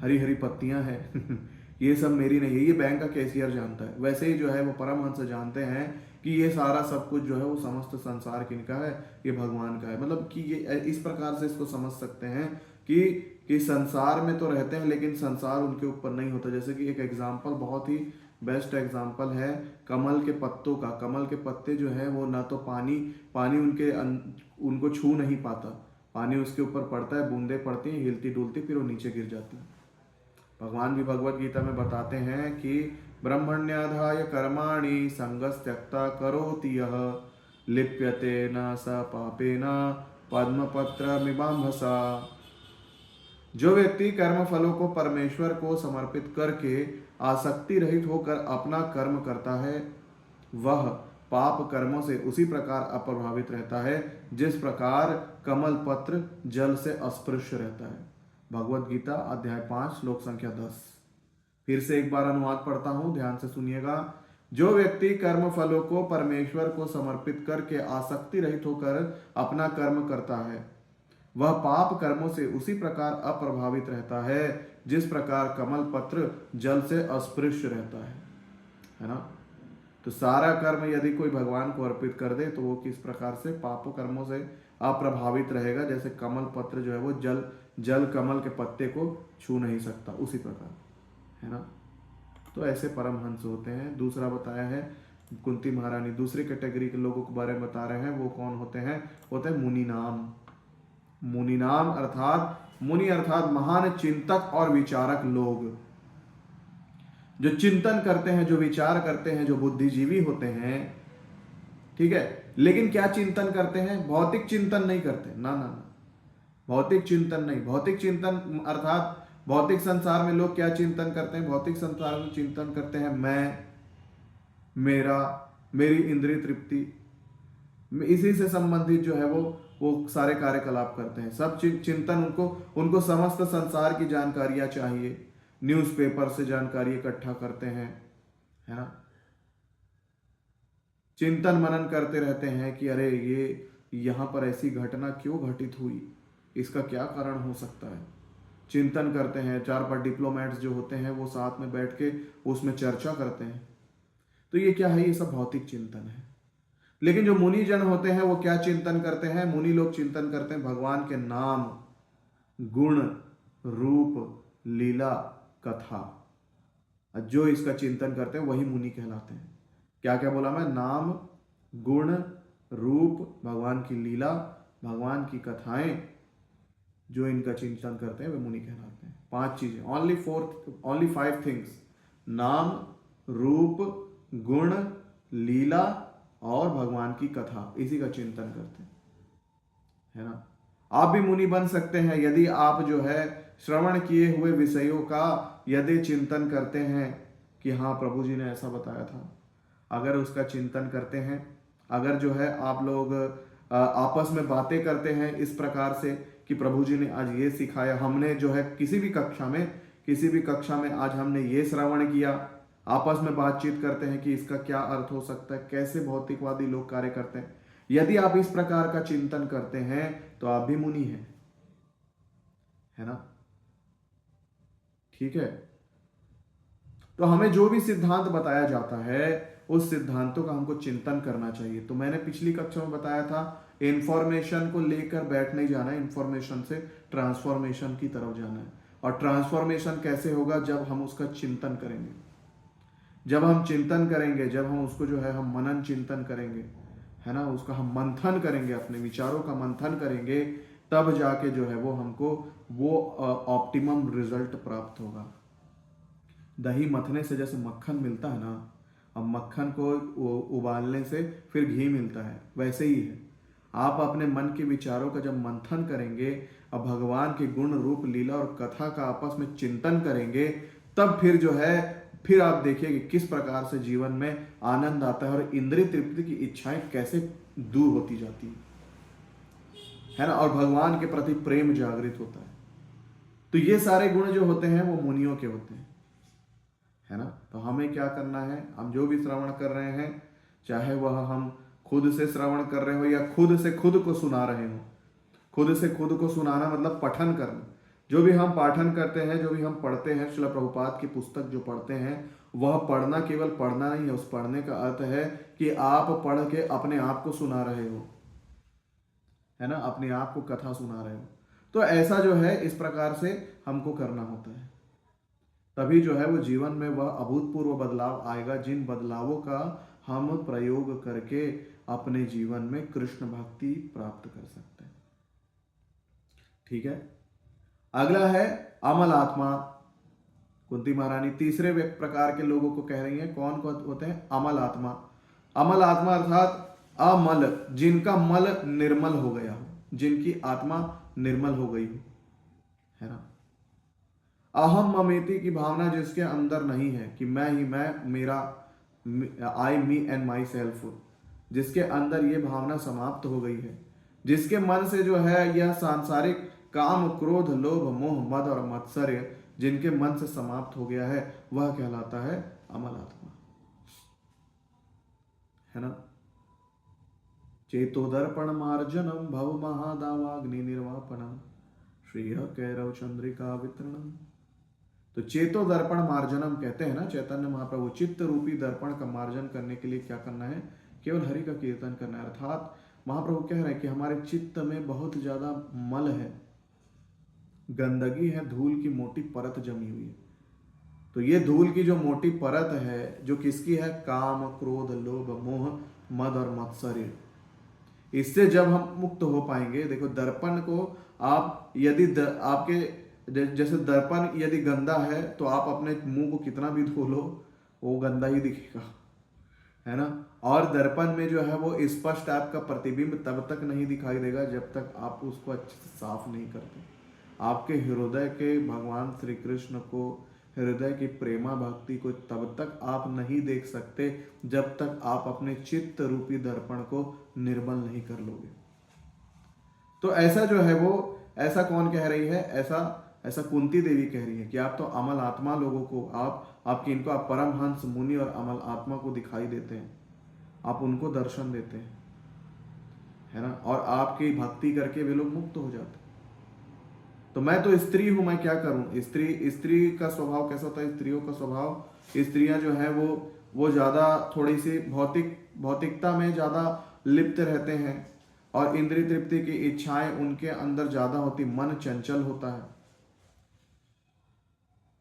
हरी हरी पत्तियां हैं ये सब मेरी नहीं है। ये बैंक का कैशियर जानता है। वैसे ही जो है वो परमहंस जानते हैं कि ये सारा सब कुछ जो है वो समस्त संसार किनका है, ये भगवान का है। मतलब कि ये इस प्रकार से इसको समझ सकते हैं कि संसार में तो रहते हैं लेकिन संसार उनके ऊपर नहीं होता। जैसे कि एक एग्जाम्पल, बहुत ही बेस्ट एग्जाम्पल है कमल के पत्तों का। कमल के पत्ते जो है वो ना तो पानी उनको छू नहीं पाता, पानी उसके ऊपर पड़ता है, बूंदे पड़ती हैं, हिलती डुलती, फिर वो नीचे गिर जाती है। भगवान भी भगवत गीता में बताते हैं कि ब्रह्मण्याधाय कर्माणि संगस त्यक्ता करोति यः लिप्यते न स पापेन पद्मपत्रमिवाम्भसा। जो व्यक्ति कर्म फलों को परमेश्वर को समर्पित करके आसक्ति रहित होकर अपना कर्म करता है, वह पाप कर्मों से उसी प्रकार अप्रभावित रहता है जिस प्रकार कमल पत्र जल से अस्पृश्य रहता है। भगवत गीता अध्याय 5 श्लोक संख्या 10। फिर से एक बार अनुवाद पढ़ता हूं, ध्यान से सुनिएगा। जो व्यक्ति कर्म फलों को परमेश्वर को समर्पित करके आसक्ति रहित होकर अपना कर्म करता है, वह पाप कर्मों से उसी प्रकार अप्रभावित रहता है जिस प्रकार कमल पत्र जल से अस्पृश्य रहता है ना। तो सारा कर्म यदि कोई भगवान को अर्पित कर दे तो वो किस प्रकार से पापों कर्मों से अप्रभावित रहेगा, जैसे कमल पत्र जो है वो जल कमल के पत्ते को छू नहीं सकता, उसी प्रकार, है ना। तो ऐसे परमहंस होते हैं। दूसरा बताया है कुंती महारानी दूसरी कैटेगरी के लोगों के बारे में बता रहे हैं। वो कौन होते हैं? होते हैं मुनि नाम। मुनि नाम मुनि अर्थात महान चिंतक और विचारक लोग, जो चिंतन करते हैं, जो विचार करते हैं, जो बुद्धिजीवी होते हैं, ठीक है। लेकिन क्या चिंतन करते हैं? भौतिक चिंतन नहीं करते, ना ना ना, भौतिक चिंतन नहीं। भौतिक चिंतन अर्थात भौतिक संसार में लोग क्या चिंतन करते हैं? भौतिक संसार में चिंतन करते हैं मैं, मेरा, मेरी इंद्रिय तृप्ति, इसी से संबंधित जो है वो सारे कार्यकलाप करते हैं। सब चिंतन उनको समस्त संसार की जानकारियां चाहिए, न्यूज़पेपर से जानकारी इकट्ठा करते हैं, है ना। चिंतन मनन करते रहते हैं कि अरे ये यहाँ पर ऐसी घटना क्यों घटित हुई, इसका क्या कारण हो सकता है। चिंतन करते हैं। 4 डिप्लोमेट्स जो होते हैं वो साथ में बैठ के उसमें चर्चा करते हैं। तो ये क्या है? ये सब भौतिक चिंतन है। लेकिन जो मुनि जन होते हैं वो क्या चिंतन करते हैं? मुनि लोग चिंतन करते हैं भगवान के नाम, गुण, रूप, लीला, कथा। जो इसका चिंतन करते हैं वही मुनि कहलाते हैं। क्या क्या बोला मैं? नाम, गुण, रूप, भगवान की लीला, भगवान की कथाएं, जो इनका चिंतन करते हैं वे मुनि कहलाते हैं। 5 चीजें, ओनली 5 थिंग्स: नाम, रूप, गुण, लीला और भगवान की कथा, इसी का चिंतन करते हैं, है ना। आप भी मुनि बन सकते हैं यदि आप जो है श्रवण किए हुए विषयों का यदि चिंतन करते हैं कि हाँ प्रभु जी ने ऐसा बताया था, अगर उसका चिंतन करते हैं, अगर जो है आप लोग आपस में बातें करते हैं इस प्रकार से कि प्रभु जी ने आज ये सिखाया, हमने जो है किसी भी कक्षा में आज हमने ये श्रवण किया, आपस में बातचीत करते हैं कि इसका क्या अर्थ हो सकता है, कैसे भौतिकवादी लोग कार्य करते हैं। यदि आप इस प्रकार का चिंतन करते हैं तो आप भी मुनि हैं, है ना। ठीक है। तो हमें जो भी सिद्धांत बताया जाता है उस सिद्धांतों का हमको चिंतन करना चाहिए। तो मैंने पिछली कक्षा में बताया था इंफॉर्मेशन को लेकर बैठ नहीं जाना है, इंफॉर्मेशन से ट्रांसफॉर्मेशन की तरफ जाना है। और ट्रांसफॉर्मेशन कैसे होगा? जब हम उसका चिंतन करेंगे, जब हम चिंतन करेंगे, जब हम उसको जो है हम मनन चिंतन करेंगे, है ना, उसका हम मंथन करेंगे, अपने विचारों का मंथन करेंगे, तब जाके जो है वो हमको वो ऑप्टिमम रिजल्ट प्राप्त होगा। दही मथने से जैसे मक्खन मिलता है ना, अब मक्खन को उबालने से फिर घी मिलता है, वैसे ही है। आप अपने मन के विचारों का जब मंथन करेंगे, अब भगवान के गुण, रूप, लीला और कथा का आपस में चिंतन करेंगे, तब फिर जो है फिर आप देखिए कि किस प्रकार से जीवन में आनंद आता है और इंद्रिय तृप्ति की इच्छाएं कैसे दूर होती जाती है ना, और भगवान के प्रति प्रेम जागृत होता है। तो ये सारे गुण जो होते हैं वो मुनियों के होते हैं, है ना। तो हमें क्या करना है? हम जो भी श्रवण कर रहे हैं चाहे वह हम खुद से श्रवण कर रहे हो या खुद से खुद को सुना रहे हो। खुद से खुद को सुनाना मतलब पठन करना। जो भी हम पाठन करते हैं, जो भी हम पढ़ते हैं, श्रील प्रभुपाद की पुस्तक जो पढ़ते हैं, वह पढ़ना केवल पढ़ना नहीं है। उस पढ़ने का अर्थ है कि आप पढ़ के अपने आप को सुना रहे हो, है ना, अपने आप को कथा सुना रहे हो। तो ऐसा जो है इस प्रकार से हमको करना होता है, तभी जो है वो जीवन में वह अभूतपूर्व बदलाव आएगा, जिन बदलावों का हम प्रयोग करके अपने जीवन में कृष्ण भक्ति प्राप्त कर सकते हैं। ठीक है। अगला है अमल आत्मा। कुंती महारानी तीसरे प्रकार के लोगों को कह रही हैं। कौन कौन होते हैं? अमल आत्मा। अमल आत्मा अर्थात अमल, जिनका मल निर्मल हो गया हो, जिनकी आत्मा निर्मल हो गई हो, है ना। अहम ममेति की भावना जिसके अंदर नहीं है कि मैं ही मैं, मेरा, आई मी एंड माई सेल्फ, जिसके अंदर ये भावना समाप्त हो गई है, जिसके मन से जो है यह सांसारिक काम, क्रोध, लोभ, मोह, मद और मत्सर्य जिनके मन से समाप्त हो गया है, वह कहलाता है अमल आत्मा, है ना। चेतोदर्पण मार्जनम भव महादावाग्नि निर्वापनम श्रीय कैरव चंद्रिका वितरणम। तो चेतो दर्पण मार्जनम कहते हैं ना चैतन्य महाप्रभु, चित्त रूपी दर्पण का मार्जन करने के लिए क्या करना है? केवल हरि का कीर्तन करना है। अर्थात महाप्रभु कह रहे हैं कि हमारे चित्त में बहुत ज्यादा मल है, गंदगी है, धूल की मोटी परत जमी हुई है। तो ये धूल की जो मोटी परत है, जो किसकी है? काम, क्रोध, लोभ, मोह, मद और मत्सर्य। इससे जब हम मुक्त हो पाएंगे, देखो दर्पण को आप यदि आपके जैसे दर्पण यदि गंदा है तो आप अपने मुंह को कितना भी धो लो वो गंदा ही दिखेगा, है ना। और दर्पण में जो है वो स्पष्ट आपका प्रतिबिंब तब तक नहीं दिखाई देगा जब तक आप उसको अच्छे से साफ नहीं करते। आपके हृदय के भगवान श्री कृष्ण को, हृदय की प्रेमा भक्ति को तब तक आप नहीं देख सकते जब तक आप अपने चित्त रूपी दर्पण को निर्मल नहीं कर लोगे। तो ऐसा जो है वो, ऐसा कौन कह रही है? ऐसा कुंती देवी कह रही है कि आप तो अमल आत्मा लोगों को, आपकी इनको आप परमहंस मुनि और अमल आत्मा को दिखाई देते हैं, आप उनको दर्शन देते हैं, है ना, और आपकी भक्ति करके वे लोग मुक्त हो जाते हैं। तो मैं तो स्त्री हूं, मैं क्या करूं? स्त्री का स्वभाव कैसा होता है? स्त्रियों का स्वभाव, स्त्रियां जो है वो ज्यादा थोड़ी सी भौतिकता में ज्यादा लिप्त रहते हैं और इंद्रिय तृप्ति की इच्छाएं उनके अंदर ज्यादा होती, मन चंचल होता है,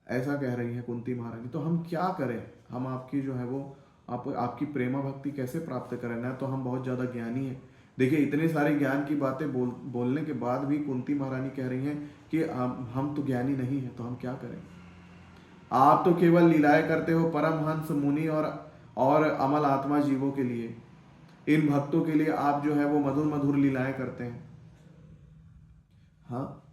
ऐसा कह रही है कुंती महारानी। तो हम क्या करें? हम आपकी जो है वो आपकी प्रेमा भक्ति कैसे प्राप्त करें? ना तो हम बहुत ज्यादा ज्ञानी हैं। देखिए इतने सारे ज्ञान की बातें बोलने के बाद भी कुंती महारानी कह रही हैं कि हम तो ज्ञानी नहीं है, तो हम क्या करें? आप तो केवल लीलाएं करते हो परमहंस मुनि और अमल आत्मा जीवों के लिए, इन भक्तों के लिए आप जो है वो मधुर मधुर लीलाएं करते हैं। हाँ,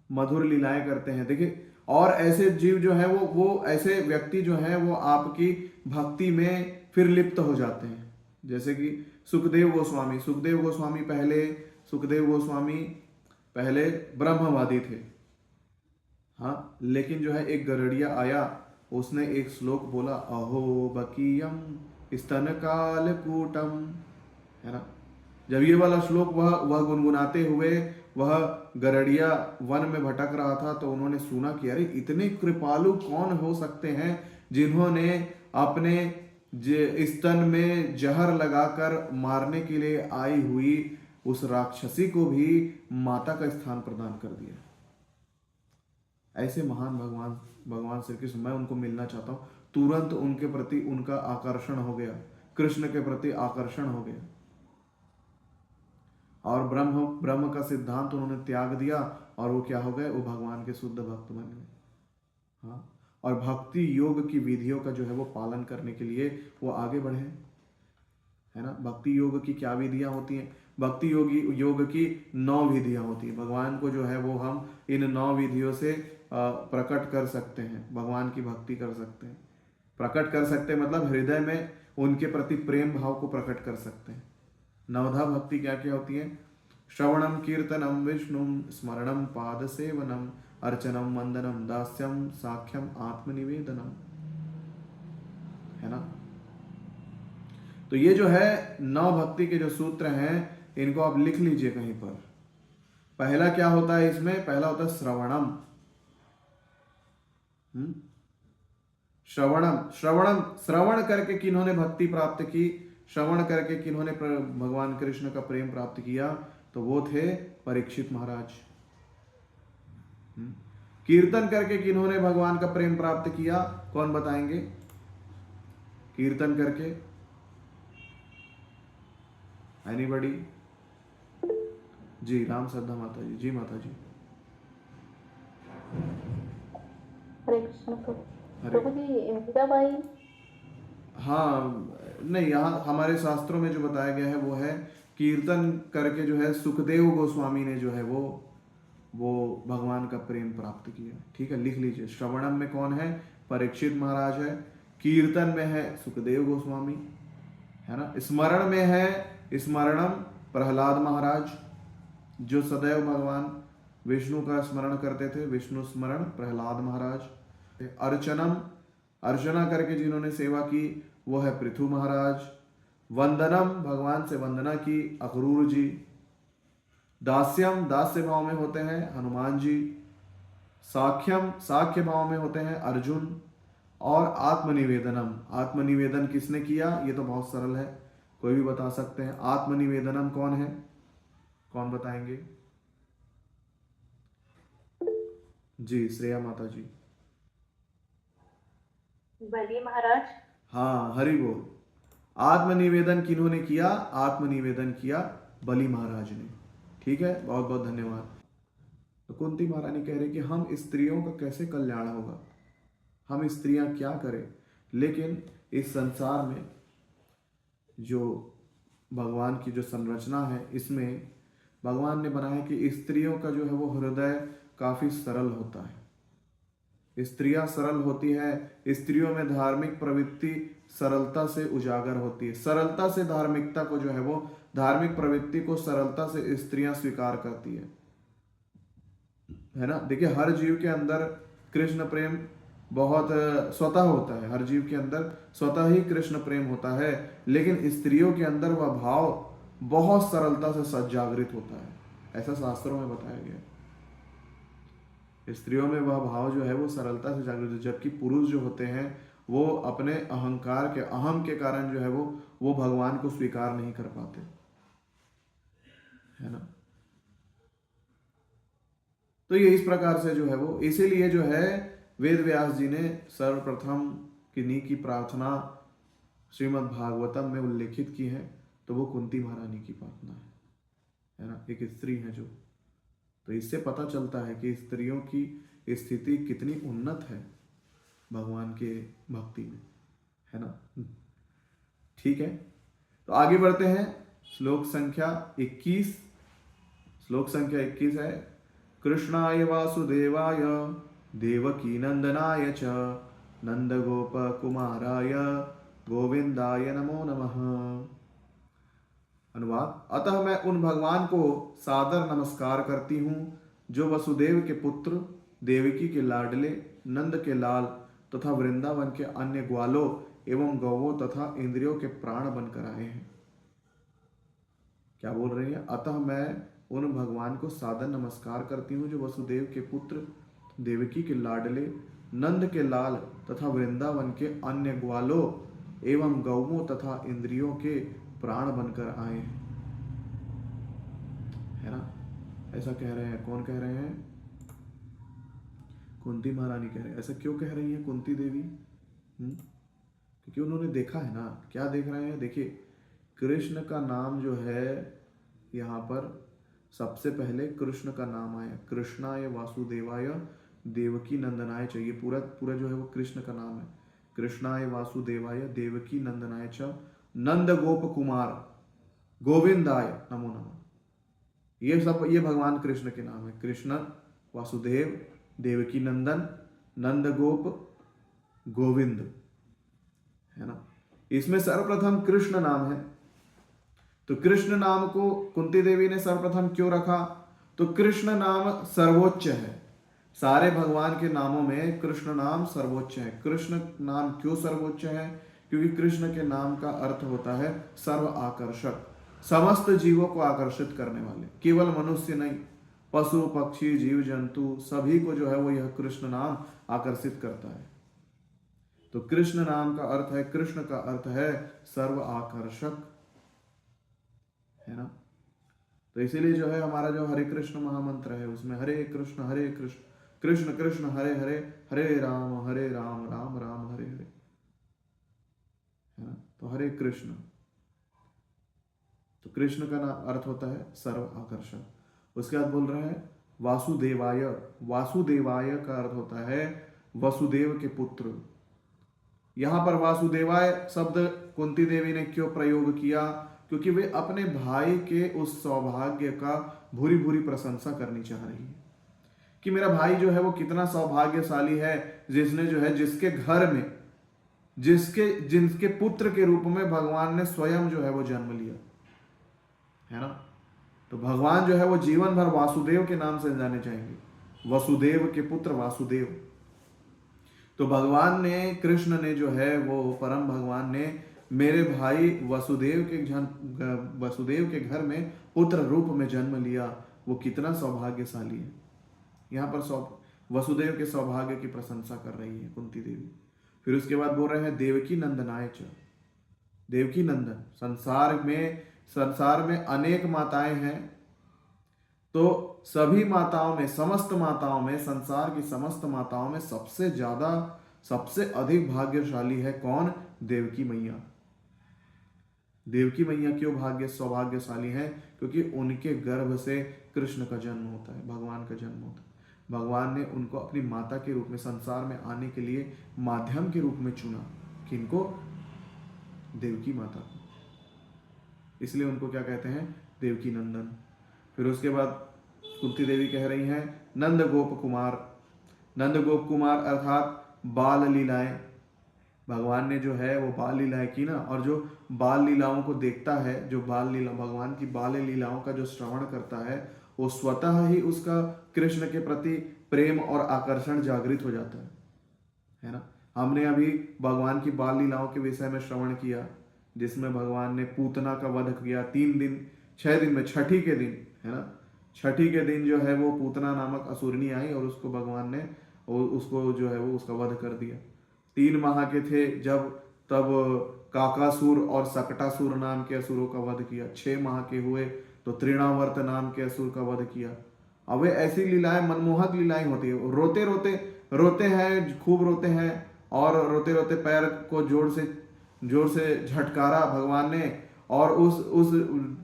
मधुर लीलाएं करते हैं। देखिए, और ऐसे जीव जो है वो ऐसे व्यक्ति जो है वो आपकी भक्ति में फिर लिप्त हो जाते हैं। जैसे कि सुखदेव गोस्वामी पहले ब्रह्मवादी थे, हाँ, लेकिन जो है एक गरुड़िया आया, उसने एक श्लोक बोला, अहो बकीयम स्तन काल कूटम, है ना। जब ये वाला श्लोक वह गुनगुनाते हुए वह गरुड़िया वन में भटक रहा था, तो उन्होंने सुना कि अरे इतने कृपालु कौन हो सकते हैं जिन्होंने अपने स्तन में जहर लगाकर मारने के लिए आई हुई उस राक्षसी को भी माता का स्थान प्रदान कर दिया। ऐसे महान भगवान श्री कृष्ण, मैं उनको मिलना चाहता हूं। तुरंत उनके प्रति उनका आकर्षण हो गया, कृष्ण के प्रति आकर्षण हो गया, और ब्रह्म का सिद्धांत उन्होंने त्याग दिया और वो क्या हो गए? वो भगवान के शुद्ध भक्त बन गए। हाँ, और भक्ति योग की विधियों का जो है वो पालन करने के लिए वो आगे बढ़े, है ना। भक्ति योग की क्या विधियां होती हैं? भक्ति योग की 9 विधियां होती हैं। भगवान को जो है वो हम इन 9 विधियों से प्रकट कर सकते हैं, भगवान की भक्ति कर सकते हैं। प्रकट कर सकते हैं मतलब हृदय में उनके प्रति प्रेम भाव को प्रकट कर सकते हैं। नवधा भक्ति क्या क्या होती है? श्रवणम कीर्तनम विष्णुम स्मरणम पाद सेवनम अर्चनम वंदनम दास्यम साख्यम आत्मनिवेदनम, है ना। तो ये जो है 9 भक्ति के जो सूत्र हैं इनको आप लिख लीजिए कहीं पर। पहला क्या होता है इसमें? पहला होता है श्रवणम। श्रवणम, श्रवणम, श्रवण करके किन्होंने भक्ति प्राप्त की, श्रवण करके किन्होंने भगवान कृष्ण का प्रेम प्राप्त किया, तो वो थे परीक्षित महाराज। कीर्तन करके किन्होंने भगवान का प्रेम प्राप्त किया, कौन बताएंगे? कीर्तन करके एनीबॉडी? जी राम श्रद्धा माता जी। जी माता जी। हरे कृष्ण प्रभु। हरे प्रभु जी मीराबाई। हाँ, नहीं, यहाँ हमारे शास्त्रों में जो बताया गया है वो है कीर्तन करके जो है सुखदेव गोस्वामी ने जो है वो भगवान का प्रेम प्राप्त किया। ठीक है, लिख लीजिए। श्रवणम में कौन है? परीक्षित महाराज है। कीर्तन में है सुखदेव गोस्वामी, है ना। स्मरण में है, स्मरणम, प्रहलाद महाराज, जो सदैव भगवान विष्णु का स्मरण करते थे, विष्णु स्मरण, प्रहलाद महाराज। अर्चनम, अर्चना करके जिन्होंने सेवा की वो है पृथु महाराज। वंदनम, भगवान से वंदना की, अक्रूर जी। दास्यम, दास्य भाव में होते हैं हनुमान जी। साख्यम, साख्य भाव में होते हैं अर्जुन। और आत्मनिवेदनम, आत्मनिवेदन किसने किया? ये तो बहुत सरल है, कोई भी बता सकते हैं। आत्मनिवेदनम कौन है? कौन बताएंगे? जी श्रेया माता जी। बलि महाराज। हाँ, हरि बोल। आत्मनिवेदन किन्होंने किया? आत्मनिवेदन किया बलि महाराज ने। ठीक है, बहुत बहुत धन्यवाद। तो कुंती महारानी कह रही कि हम स्त्रियों का कैसे कल्याण होगा, हम स्त्रियां क्या करें। लेकिन इस संसार में जो भगवान की जो संरचना है, इसमें भगवान ने बनाया कि स्त्रियों का जो है वो हृदय काफी सरल होता है। स्त्रियां सरल होती है, स्त्रियों में धार्मिक प्रवृत्ति सरलता से उजागर होती है। सरलता से धार्मिकता को जो है वो, धार्मिक प्रवृत्ति को सरलता से स्त्रियां स्वीकार करती है ना। देखिए, हर जीव के अंदर कृष्ण प्रेम बहुत स्वतः होता है, हर जीव के अंदर स्वतः ही कृष्ण प्रेम होता है, लेकिन स्त्रियों के अंदर वह भाव बहुत सरलता से सजागृत होता है, ऐसा शास्त्रों में बताया गया है। स्त्रियों में वह भाव जो है वो सरलता से जागृत है, जबकि पुरुष जो होते हैं वो अपने अहंकार के, अहम के कारण जो है वो भगवान को स्वीकार नहीं कर पाते, है ना। तो ये इस प्रकार से जो है वो, इसीलिए जो है वेद व्यास जी ने सर्वप्रथम किन्हीं की प्रार्थना श्रीमद् भागवतम में उल्लेखित की है, तो वो कुंती महारानी की प्रार्थना है ना। एक स्त्री है जो, तो इससे पता चलता है कि स्त्रियों की स्थिति कितनी उन्नत है भगवान के भक्ति में, है ना। ठीक है, तो आगे बढ़ते हैं। श्लोक संख्या 21। श्लोक संख्या 21 है, कृष्णाय वासुदेवाय देवकी नंदनाय च नंद गोप कुमाराय गोविंदाय नमो नमः। अनुवाद, अतः मैं उन भगवान को सादर नमस्कार करती हूँ जो वसुदेव के पुत्र, देवकी के लाडले, नंद के लाल तथा वृंदावन के अन्य ग्वालों एवं गौवों तथा इंद्रियों के प्राण बनकर आए हैं। क्या बोल रही है? अतः मैं उन भगवान को सादर नमस्कार करती हूँ जो वसुदेव के पुत्र, देवकी के लाडले, नंद के लाल तथा वृंदावन के अन्य ग्वालों एवं गौवों तथा इंद्रियों के प्राण बनकर आए हैं, है ना। ऐसा कह रहे हैं, कौन कह रहे हैं? कुंती महारानी कह रहे हैं। ऐसा क्यों कह रही है कुंती देवी? क्योंकि उन्होंने देखा है ना। क्या देख रहे हैं? देखिए, कृष्ण का नाम जो है यहाँ पर सबसे पहले कृष्ण का नाम आया, कृष्णाय वासुदेवाय देवकी नंदनाय च। ये पूरा पूरा जो है वो कृष्ण का नाम है। कृष्णाय वासुदेवाय देवकी नंदनाय च नंद गोप कुमार गोविंदाय नमो नमः। ये सब, ये भगवान कृष्ण के नाम है। कृष्ण, वासुदेव, देवकी नंदन, नंद गोप, गोविंद, है ना। इसमें सर्वप्रथम कृष्ण नाम है। तो कृष्ण नाम को कुंती देवी ने सर्वप्रथम क्यों रखा? तो कृष्ण नाम सर्वोच्च है। सारे भगवान के नामों में कृष्ण नाम सर्वोच्च है। कृष्ण नाम क्यों सर्वोच्च है? क्योंकि कृष्ण के नाम का अर्थ होता है सर्व आकर्षक, समस्त जीवों को आकर्षित करने वाले, केवल मनुष्य नहीं, पशु पक्षी जीव जंतु सभी को जो है वो यह कृष्ण नाम आकर्षित करता है। तो कृष्ण नाम का अर्थ है, कृष्ण का अर्थ है सर्व आकर्षक, है ना। तो इसीलिए जो है हमारा जो हरे कृष्ण महामंत्र है उसमें हरे कृष्ण कृष्ण कृष्ण हरे हरे, हरे राम राम राम हरे हरे, है ना। तो हरे कृष्ण, तो कृष्ण का नाम अर्थ होता है सर्व आकर्षक। उसके बाद बोल रहे हैं वासुदेवाय, वासुदेवाय का अर्थ होता है वसुदेव के पुत्र। यहां पर वासुदेवाय शब्द कुंती देवी ने क्यों प्रयोग किया, क्योंकि वे अपने भाई के उस सौभाग्य का भूरी भूरी प्रशंसा करनी चाह रही है कि मेरा भाई जो है वो कितना सौभाग्यशाली है, जिसने जो है जिसके घर में जिनके पुत्र के रूप में भगवान ने स्वयं जो है वो जन्म लिया, है ना। तो भगवान जो है वो जीवन भर वासुदेव के नाम से जाने जाएंगे, वसुदेव के पुत्र वासुदेव। तो भगवान ने, कृष्ण ने जो है वो परम भगवान ने मेरे भाई वसुदेव के घर में पुत्र रूप में जन्म लिया, वो कितना सौभाग्यशाली है। यहाँ पर वसुदेव के सौभाग्य की प्रशंसा कर रही है कुंती देवी। फिर उसके बाद बोल रहे हैं देवकी नंदनाय च, देवकी नंदन। संसार में अनेक माताएं हैं, तो सभी माताओं में, समस्त माताओं में, संसार की समस्त माताओं में सबसे ज्यादा, सबसे अधिक भाग्यशाली है कौन? देवकी मैया। देवकी मैया क्यों सौभाग्यशाली है? क्योंकि उनके गर्भ से कृष्ण का जन्म होता है, भगवान का जन्म होता है। भगवान ने उनको अपनी माता के रूप में संसार में आने के लिए माध्यम के रूप में चुना। किनको? देवकी माता को। इसलिए उनको क्या कहते हैं? देवकी नंदन। फिर उसके बाद कुंती देवी कह रही हैं नंद गोप कुमार। नंद गोप कुमार अर्थात बाल लीलाएं। भगवान ने जो है वो बाल लीलाएं की ना, और जो बाल लीलाओं को देखता है, जो बाल लीला, भगवान की बाल लीलाओं का जो श्रवण करता है, वो स्वतः ही उसका कृष्ण के प्रति प्रेम और आकर्षण जागृत हो जाता है ना। हमने अभी भगवान की बाल लीलाओं के विषय में श्रवण किया, जिसमें भगवान ने पूतना का वध किया 3 दिन 6 दिन में, छठी के दिन, है ना। छठी के दिन जो है वो पूतना नामक असुरनी आई और उसको भगवान ने उसको जो है वो उसका वध कर दिया। 3 माह के थे जब, तब काकासुर और सकटासुर नाम के असुरों का वध किया। 6 माह के हुए तो तृणावर्त नाम के असुर का वध किया। अब ऐसी लीलाएं, मनमोहक लीलाएं होती है। रोते हैं, खूब रोते हैं, और रोते रोते पैर को जोर से झटकारा भगवान ने, और उस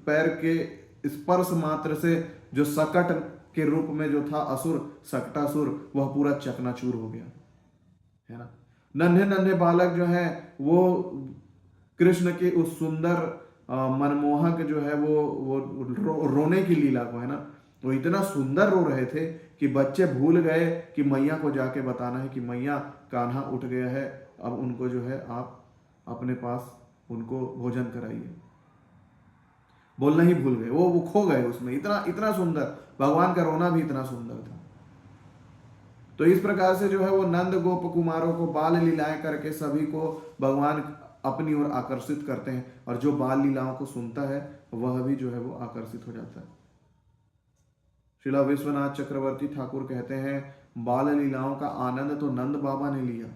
पैर के स्पर्श मात्र से जो सकट के रूप में जो था असुर, सकटासुर, वह पूरा चकनाचूर हो गया, है ना। नन्हे नन्हे बालक जो है वो कृष्ण के उस सुंदर मनमोहक जो है वो रोने की लीला को, है ना, वो इतना सुंदर रो रहे थे कि बच्चे भूल गए कि मैया को जाके बताना है कि मैया कान्हा उठ गया है, अब उनको जो है आप अपने पास उनको भोजन कराइए। बोलना ही भूल गए, वो खो गए उसमें। इतना सुंदर भगवान का रोना भी इतना सुंदर था। तो इस प्रकार से जो है वो नंद गोप कुमारों को बाल लीलाएं करके सभी को भगवान अपनी ओर आकर्षित करते हैं, और जो बाल लीलाओं को सुनता है वह भी जो है वो आकर्षित हो जाता है। श्रीला विश्वनाथ चक्रवर्ती ठाकुर कहते हैं बाल लीलाओं का आनंद तो नंद बाबा ने लिया,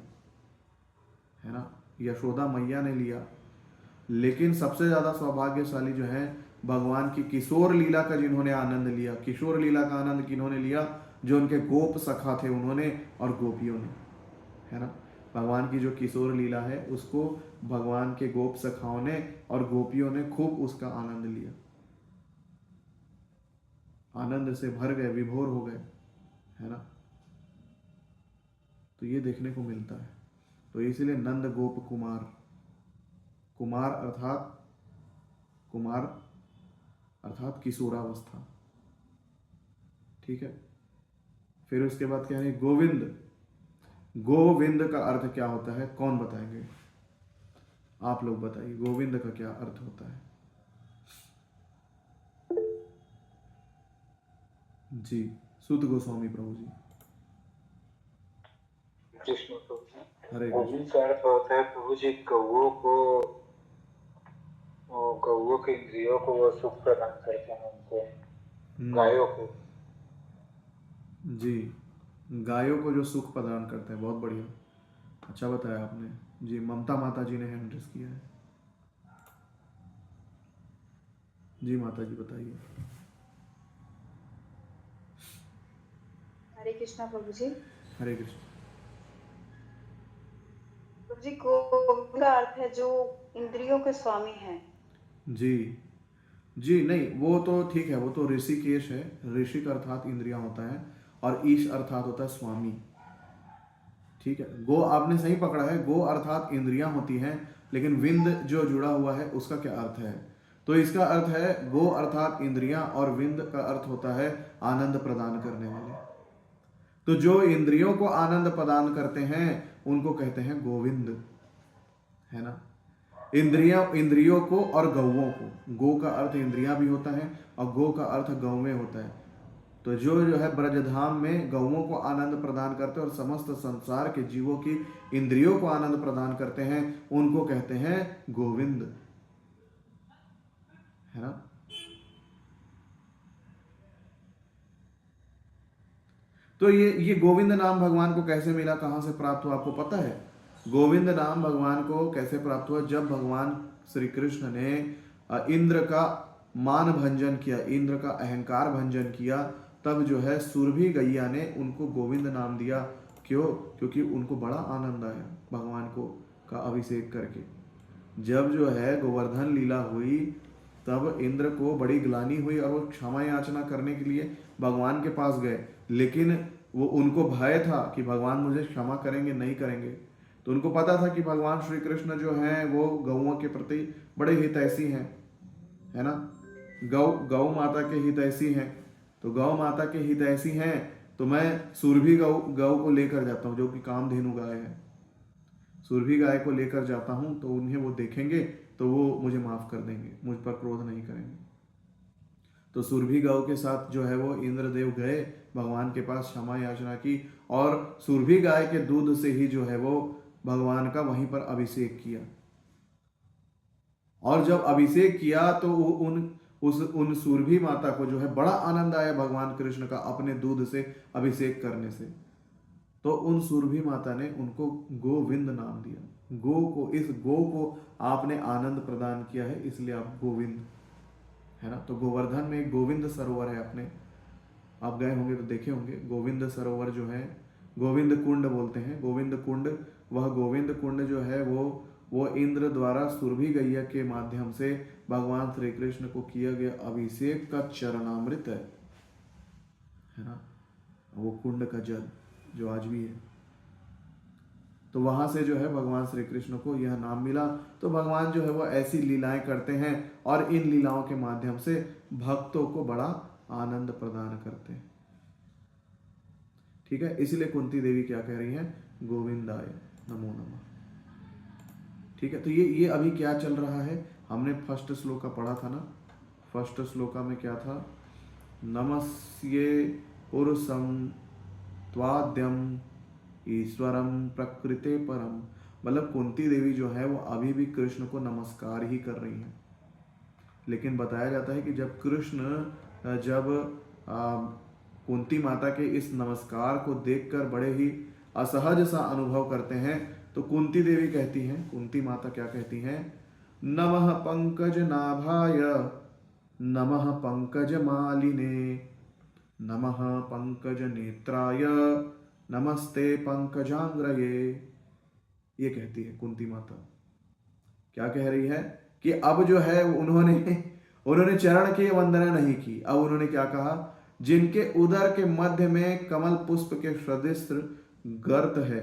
है ना, यशोदा मैया ने लिया, लेकिन सबसे ज्यादा सौभाग्यशाली जो है भगवान की किशोर लीला का जिन्होंने आनंद लिया। किशोर लीला का आनंद किन्होंने लिया? जो उनके गोप सखा थे उन्होंने, और गोपियों ने, है ना। भगवान की जो किशोर लीला है उसको भगवान के गोप सखाओं ने और गोपियों ने खूब उसका आनंद लिया, आनंद से भर गए, विभोर हो गए, है ना। तो ये देखने को मिलता है। तो इसलिए नंद गोप कुमार, कुमार अर्थात किशोरावस्था, ठीक है। फिर उसके बाद क्या है? गोविंद। गोविंद का अर्थ क्या होता है? कौन बताएंगे? आप लोग बताइए, गोविंद का क्या अर्थ होता है? जी, सुत गोस्वामी प्रभु जी। कृष्ण प्रभु जी, हरे गोविंद कृष्ण। का अर्थ होता है प्रभु जी गौओं के इंद्रियों को वो सुख प्रदान करते हैं उनको, गायों को। जी, गायों को जो सुख प्रदान करते हैं, बहुत बढ़िया, अच्छा बताया आपने जी। ममता माता जी ने हैंड रेस किया है। जी माता जी बताइए। हरे कृष्णा प्रभु जी। हरे कृष्ण। प्रभु जी, गोविंद का अर्थ है जो इंद्रियों के स्वामी हैं। जी जी, नहीं वो तो ठीक है, वो तो ऋषिकेश है। ऋषिक अर्थात इंद्रियां होता है, और ईश अर्थात होता है स्वामी। ठीक है, गो आपने सही पकड़ा है, गो अर्थात इंद्रियां होती हैं, लेकिन विंद जो जुड़ा हुआ है उसका क्या अर्थ है? तो इसका अर्थ है गो अर्थात इंद्रियां, और विंद का अर्थ होता है आनंद प्रदान करने वाले। तो जो इंद्रियों को आनंद प्रदान करते हैं उनको कहते हैं गोविंद, है ना। इंद्रियों को और गौओं को, गो का अर्थ इंद्रियां भी होता है और गो का अर्थ गौ में होता है। तो जो है ब्रजधाम में गौओं को आनंद प्रदान करते हैं और समस्त संसार के जीवों की इंद्रियों को आनंद प्रदान करते हैं, उनको कहते हैं गोविंद, है ना। तो ये गोविंद नाम भगवान को कैसे मिला, कहां से प्राप्त हुआ, आपको पता है? गोविंद नाम भगवान को कैसे प्राप्त हुआ? जब भगवान श्री कृष्ण ने इंद्र का मान भंजन किया, इंद्र का अहंकार भंजन किया, तब जो है सुरभि गैया ने उनको गोविंद नाम दिया। क्यों? क्योंकि उनको बड़ा आनंद आया भगवान को का अभिषेक करके। जब जो है गोवर्धन लीला हुई, तब इंद्र को बड़ी ग्लानि हुई और वो क्षमा याचना करने के लिए भगवान के पास गए, लेकिन वो उनको भय था कि भगवान मुझे क्षमा करेंगे नहीं करेंगे। तो उनको पता था कि भगवान श्री कृष्ण जो हैं वो गौओं के प्रति बड़े हितैषी हैं, है ना। गौ माता के हितैषी हैं, तो गौ माता के हितैषी हैं, तो मैं सुरभि गौ को लेकर जाता हूँ, जो कि कामधेनु गाय है। सुरभि गाय को लेकर जाता हूँ, तो उन्हें वो देखेंगे तो वो मुझे माफ कर देंगे, मुझ पर क्रोध नहीं करेंगे। तो सुरभि गौ के साथ जो है वो इंद्रदेव गए भगवान के पास, क्षमा याचना की, और सुरभि गाय के दूध से ही जो है वो भगवान का वहीं पर अभिषेक किया। और जब अभिषेक किया तो उन सुरभि माता को जो है बड़ा आनंद आया भगवान कृष्ण का अपने दूध से अभिषेक करने से। तो उन सुरभि माता ने उनको गोविंद नाम दिया। इस गो को आपने आनंद प्रदान किया है, इसलिए आप गोविंद, है ना। तो गोवर्धन में एक गोविंद सरोवर है, आप गए होंगे तो देखे होंगे। गोविंद सरोवर जो है, गोविंद कुंड बोलते हैं, गोविंद कुंड, वह गोविंद कुंड जो है वो इंद्र द्वारा सुरभि गैया के माध्यम से भगवान श्री कृष्ण को किया गया अभिषेक का चरणामृत है ना, वो कुंड का जल जो आज भी है। तो वहां से जो है भगवान श्री कृष्ण को यह नाम मिला। तो भगवान जो है वो ऐसी लीलाएं करते हैं और इन लीलाओं के माध्यम से भक्तों को बड़ा आनंद प्रदान करते हैं। ठीक है, इसलिए कुंती देवी क्या कह रही हैं? गोविंदाय नमो नमः। ठीक है, तो ये अभी क्या चल रहा है? हमने फर्स्ट श्लोक का पढ़ा था ना। फर्स्ट श्लोका में क्या था? नमस्ये पुरुषम त्वाद्यम ईश्वरम प्रकृते परम। मतलब कुंती देवी जो है वो अभी भी कृष्ण को नमस्कार ही कर रही हैं। लेकिन बताया जाता है कि जब कृष्ण कुंती माता के इस नमस्कार को देखकर बड़े ही असहज सा अनुभव करते हैं, तो कुंती देवी कहती हैं, कुंती माता क्या कहती हैं? नमः पंकज नाभाय नमः पंकज मालिने नमः पंकज नेत्राय नमस्ते पंकजांग्रये। ये कहती है कुंती माता। क्या कह रही है? कि अब जो है उन्होंने चरण की वंदना नहीं की। अब उन्होंने क्या कहा? जिनके उदर के मध्य में कमल पुष्प के सदृश गर्द है,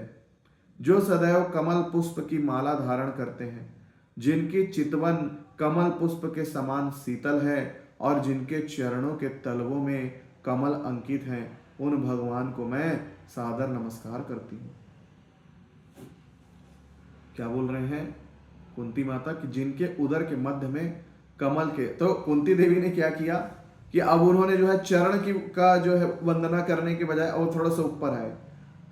जो सदैव कमल पुष्प की माला धारण करते हैं, जिनकी चितवन कमल पुष्प के समान शीतल है और जिनके चरणों के तलवों में कमल अंकित हैं, उन भगवान को मैं सादर नमस्कार करती हूँ। क्या बोल रहे हैं कुंती माता? कि जिनके उदर के मध्य में कमल के। तो कुंती देवी ने क्या किया कि अब उन्होंने जो है चरण की का जो है वंदना करने के बजाय और थोड़ा सा ऊपर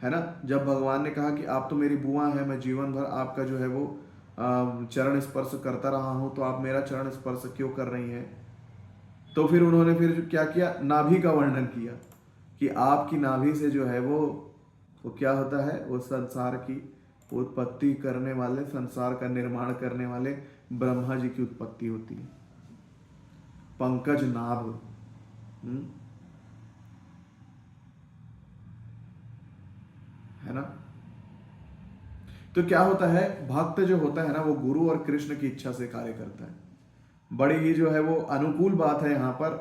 है ना। जब भगवान ने कहा कि आप तो मेरी बुआ हैं, मैं जीवन भर आपका जो है वो चरण स्पर्श करता रहा हूँ, तो आप मेरा चरण स्पर्श क्यों कर रही हैं। तो फिर उन्होंने फिर क्या किया, नाभि का वर्णन किया कि आपकी नाभि से जो है वो क्या होता है, वो संसार की उत्पत्ति करने वाले, संसार का निर्माण करने वाले ब्रह्मा जी की उत्पत्ति होती है। पंकज नाभ। है ना। तो क्या होता है, भक्त जो होता है ना, वो गुरु और कृष्ण की इच्छा से कार्य करता है। बड़ी ही जो है वो अनुकूल बात है यहाँ पर,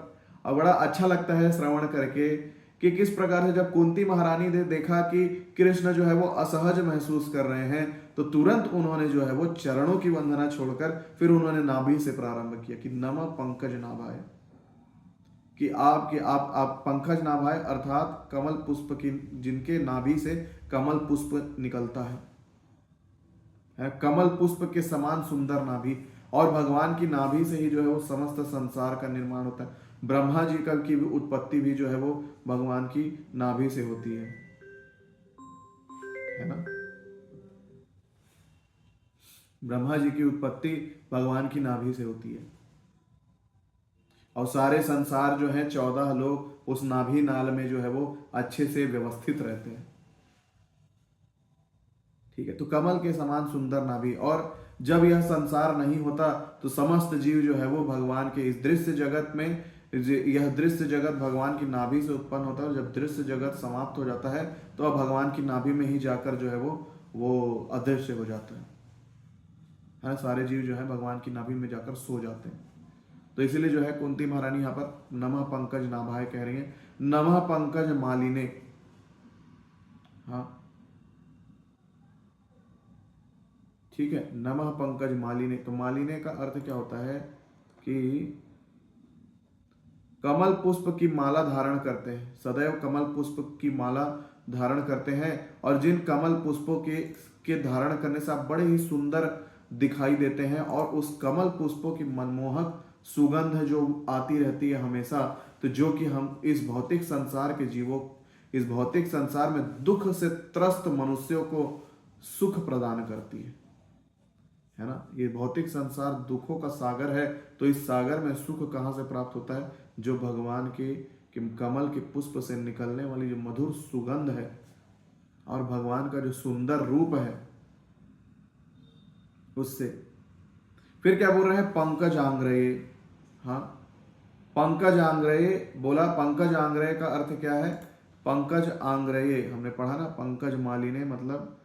और बड़ा अच्छा लगता है श्रवण करके कि किस प्रकार से जब कुंती महारानी ने देखा कि कृष्ण जो है वो असहज महसूस कर रहे हैं, तो तुरंत उन्होंने जो है वो चरणों की वंदना छोड़कर फिर उन्होंने नाभि से प्रारंभ किया कि नमः पंकज नाभाय, कि आप पंकज नाभाय अर्थात कमल पुष्प की, जिनके नाभि से कमल पुष्प निकलता है, कमल पुष्प के समान सुंदर नाभि, और भगवान की नाभि से ही जो है वो समस्त संसार का निर्माण होता है। ब्रह्मा जी का की उत्पत्ति भी जो है वो भगवान की नाभि से होती है ना। ब्रह्मा जी की उत्पत्ति भगवान की नाभि से होती है, और सारे संसार जो है 14 लोग उस नाभि नाल में जो है वो अच्छे से व्यवस्थित रहते हैं। ठीक है, तो कमल के समान सुंदर नाभि, और जब यह संसार नहीं होता तो समस्त जीव जो है वो भगवान के इस दृश्य जगत में, यह दृश्य जगत भगवान की नाभि से उत्पन्न होता है। जब दृश्य जगत समाप्त हो जाता है तो अब भगवान की नाभि में ही जाकर जो है वो अदृश्य हो जाता है। सारे जीव जो है भगवान की नाभि में जाकर सो जाते हैं। तो इसीलिए जो है कुंती महारानी यहाँ पर नमः पंकज नाभाय कह रही है, नमः पंकज मालिने। हाँ ठीक है, नमः पंकज मालिने। तो मालिने का अर्थ क्या होता है कि कमल पुष्प की माला धारण करते हैं, सदैव कमल पुष्प की माला धारण करते हैं, और जिन कमल पुष्पों के धारण करने से आप बड़े ही सुंदर दिखाई देते हैं, और उस कमल पुष्पों की मनमोहक सुगंध जो आती रहती है हमेशा, तो जो कि हम इस भौतिक संसार के जीवों, इस भौतिक संसार में दुख से त्रस्त मनुष्यों को सुख प्रदान करती है ना। ये भौतिक संसार दुखों का सागर है, तो इस सागर में सुख कहाँ से प्राप्त होता है, जो भगवान के कमल के पुष्प से निकलने वाली जो मधुर सुगंध है, और भगवान का जो सुंदर रूप है उससे। फिर क्या बोल रहे हैं, पंकज आंग्रये। हाँ, पंकज आंग्रये बोला। पंकज आंग्रये का अर्थ क्या है, पंकज आंग्रये हमने पढ़ा ना, पंकज मालिने मतलब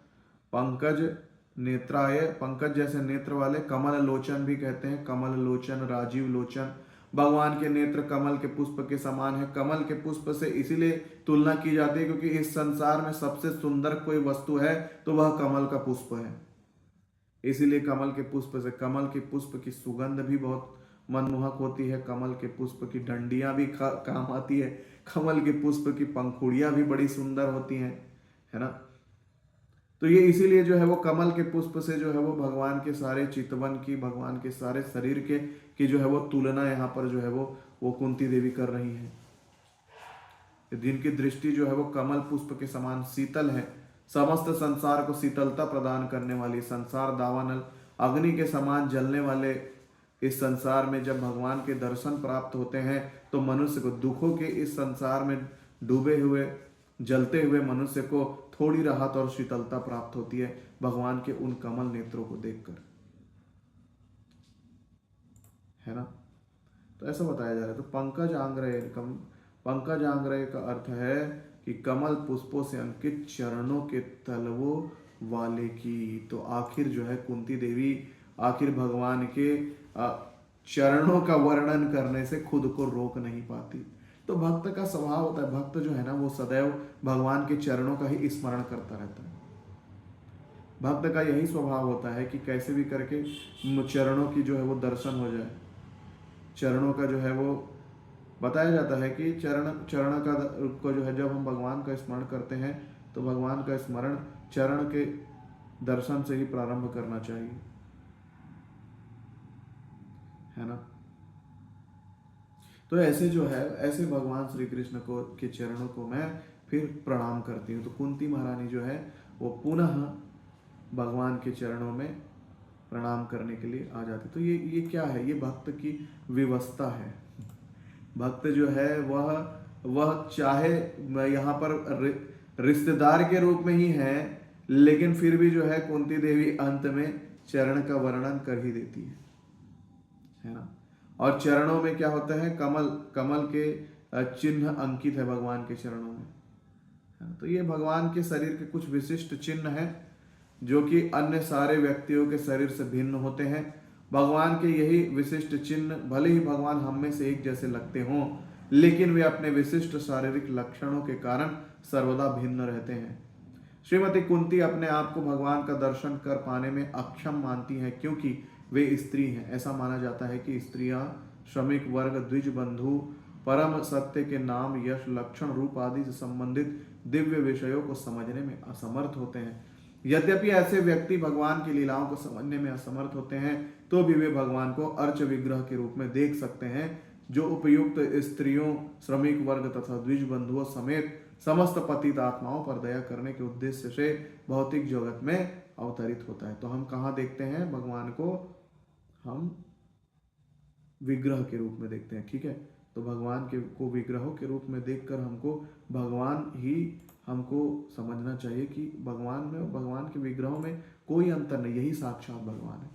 पंकज नेत्राय, पंकज जैसे नेत्र वाले, कमल लोचन भी कहते हैं, कमल लोचन, राजीव लोचन। भगवान के नेत्र कमल के पुष्प के समान है। कमल के पुष्प से इसीलिए तुलना की जाती है क्योंकि इस संसार में सबसे सुंदर कोई वस्तु है तो वह कमल का पुष्प है। इसीलिए कमल के पुष्प से, कमल के पुष्प की सुगंध भी बहुत मनमोहक होती है, कमल के पुष्प की डंडियां भी काम आती है, कमल के पुष्प की पंखुड़ियां भी बड़ी सुंदर होती हैं, है ना। तो ये इसीलिए जो है वो कमल के पुष्प से जो है वो भगवान के सारे चितवन की, भगवान के सारे शरीर की जो है वो तुलना यहाँ पर जो है वो कुंती देवी कर रही है। जिनकी दृष्टि जो है वो कमल पुष्प के समान शीतल है, समस्त संसार को शीतलता प्रदान करने वाली, संसार दावानल अग्नि के समान जलने वाले इस संसार में जब भगवान के दर्शन प्राप्त होते हैं तो मनुष्य को दुखों के इस संसार में डूबे हुए, जलते हुए मनुष्य को थोड़ी राहत और शीतलता प्राप्त होती है भगवान के उन कमल नेत्रों को देखकर, है ना। तो ऐसा बताया जा रहा है। तो पंकज आंग्रय, पंकज आंग्रय का अर्थ है कि कमल पुष्पों से अंकित चरणों के तलवों वाले की। तो आखिर जो है कुंती देवी आखिर भगवान के चरणों का वर्णन करने से खुद को रोक नहीं पाती। तो भक्त का स्वभाव होता है, भक्त जो है ना वो सदैव भगवान के चरणों का ही स्मरण करता रहता है। भक्त का यही स्वभाव होता है कि कैसे भी करके चरणों की जो है वो दर्शन हो जाए। चरणों का जो है वो बताया जाता है कि चरण का को जो है जब हम भगवान का स्मरण करते हैं तो भगवान का स्मरण चरण के दर्शन से ही प्रारंभ करना चाहिए, है ना। तो ऐसे जो है, ऐसे भगवान श्री कृष्ण को के चरणों को मैं फिर प्रणाम करती हूँ। तो कुंती महारानी जो है वो पुनः भगवान के चरणों में प्रणाम करने के लिए आ जाती। तो ये क्या है? ये भक्त की व्यवस्था है। भक्त जो है वह चाहे यहाँ पर रिश्तेदार के रूप में ही है, लेकिन फिर भी जो है कुंती देवी अंत में चरण का वर्णन कर ही देती है ना। और चरणों में क्या होता है? कमल के चिन्ह अंकित है भगवान के चरणों में, है ना। तो ये भगवान के शरीर के कुछ विशिष्ट चिन्ह हैं जो कि अन्य सारे व्यक्तियों के शरीर से भिन्न होते हैं। भगवान के यही विशिष्ट चिन्ह, भले ही भगवान हम में से एक जैसे लगते हों, लेकिन वे अपने विशिष्ट शारीरिक लक्षणों के कारण सर्वदा भिन्न रहते हैं। श्रीमती कुंती अपने आप को भगवान का दर्शन कर पाने में अक्षम मानती हैं, क्योंकि वे स्त्री हैं। ऐसा माना जाता है कि स्त्रियां श्रमिक वर्ग, द्विज बंधु, परम सत्य के नाम, यश, लक्षण, रूप आदि से संबंधित दिव्य विषयों को समझने में असमर्थ होते हैं। यद्यपि ऐसे व्यक्ति भगवान की लीलाओं को समझने में असमर्थ होते हैं, तो भी वे भगवान को अर्च विग्रह के रूप में देख सकते हैं, जो उपयुक्त स्त्रियों, श्रमिक वर्ग तथा द्विज बंधुओं समेत समस्त पतित आत्माओं पर दया करने के उद्देश्य से भौतिक जगत में अवतरित होता है। तो हम कहाँ देखते हैं भगवान को? हम विग्रह के रूप में देखते हैं, ठीक है। तो भगवान को विग्रहों के रूप में देखकर हमको भगवान ही हमको समझना चाहिए कि भगवान में और भगवान के विग्रहों में कोई अंतर नहीं, यही साक्षात भगवान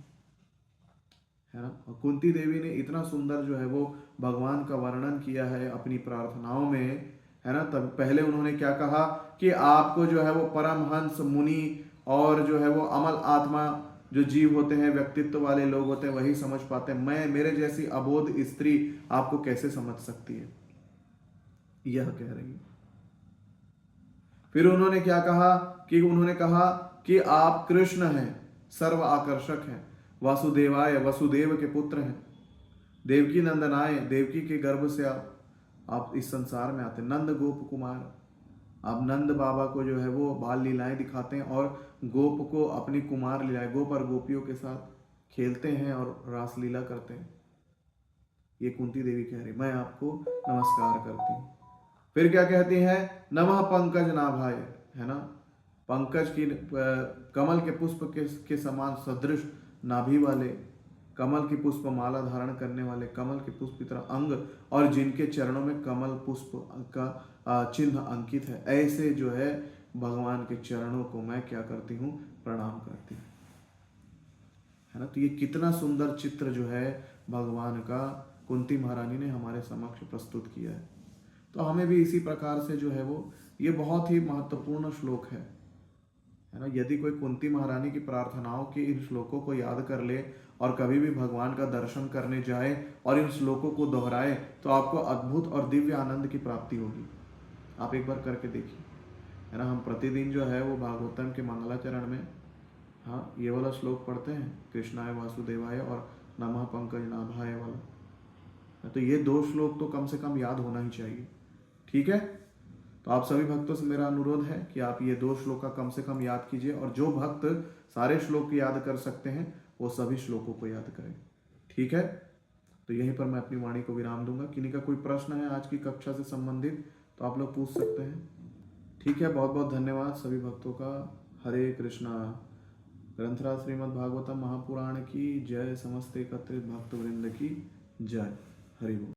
है ना। और कुंती देवी ने इतना सुंदर जो है वो भगवान का वर्णन किया है अपनी प्रार्थनाओं में, है ना। तब पहले उन्होंने क्या कहा कि आपको जो है वो परमहंस, मुनि और जो है वो अमल आत्मा जो जीव होते हैं, व्यक्तित्व वाले लोग होते हैं, वही समझ पाते हैं। मेरे जैसी अबोध स्त्री आपको कैसे समझ सकती है, यह कह रही है। फिर उन्होंने क्या कहा कि उन्होंने कहा कि आप कृष्ण हैं, सर्व आकर्षक हैं, वासुदेवाय, वसुदेव के पुत्र हैं, देवकी नंदनाय, देवकी के गर्भ से आप इस संसार में आते, नंद गोप कुमार, आप नंद बाबा को जो है वो बाल लीलाएं दिखाते हैं और गोप को अपनी कुमार लीलाएं, गोप और गोपियों के साथ खेलते हैं और रास लीला करते हैं। ये कुंती देवी कह रही, मैं आपको नमस्कार करती हूँ। फिर क्या कहती है? नमः पंकज नाभाय, है ना। पंकज की कमल के पुष्प के समान सदृश नाभि वाले, कमल की पुष्प माला धारण करने वाले, कमल के पुष्प की तरह अंग, और जिनके चरणों में कमल पुष्प का चिन्ह अंकित है, ऐसे जो है भगवान के चरणों को मैं क्या करती हूँ? प्रणाम करती हूँ, है ना। तो ये कितना सुंदर चित्र जो है भगवान का कुंती महारानी ने हमारे समक्ष प्रस्तुत किया है। तो हमें भी इसी प्रकार से जो है वो, ये बहुत ही महत्वपूर्ण श्लोक है ना। यदि कोई कुंती महारानी की प्रार्थनाओं के इन श्लोकों को याद कर ले और कभी भी भगवान का दर्शन करने जाए और इन श्लोकों को दोहराए, तो आपको अद्भुत और दिव्य आनंद की प्राप्ति होगी। आप एक बार करके देखिए, है ना। हम प्रतिदिन जो है वो भागवतम के मंगलाचरण में, हाँ, ये वाला श्लोक पढ़ते हैं, कृष्णाय वासुदेवाय और नमः पंकज नाभाय वाला। तो ये 2 श्लोक तो कम से कम याद होना ही चाहिए, ठीक है। तो आप सभी भक्तों से मेरा अनुरोध है कि आप ये 2 श्लोक का कम से कम याद कीजिए, और जो भक्त सारे श्लोक याद कर सकते हैं वो सभी श्लोकों को याद करें, ठीक है। तो यहीं पर मैं अपनी वाणी को विराम दूंगा। किन्हीं का कोई प्रश्न है आज की कक्षा से संबंधित तो आप लोग पूछ सकते हैं, ठीक है। बहुत बहुत धन्यवाद सभी भक्तों का। हरे कृष्णा। ग्रंथराज श्रीमद् भागवतम महापुराण की जय, समस्त एकत्रित भक्त वृंद की जय। हरि बोल।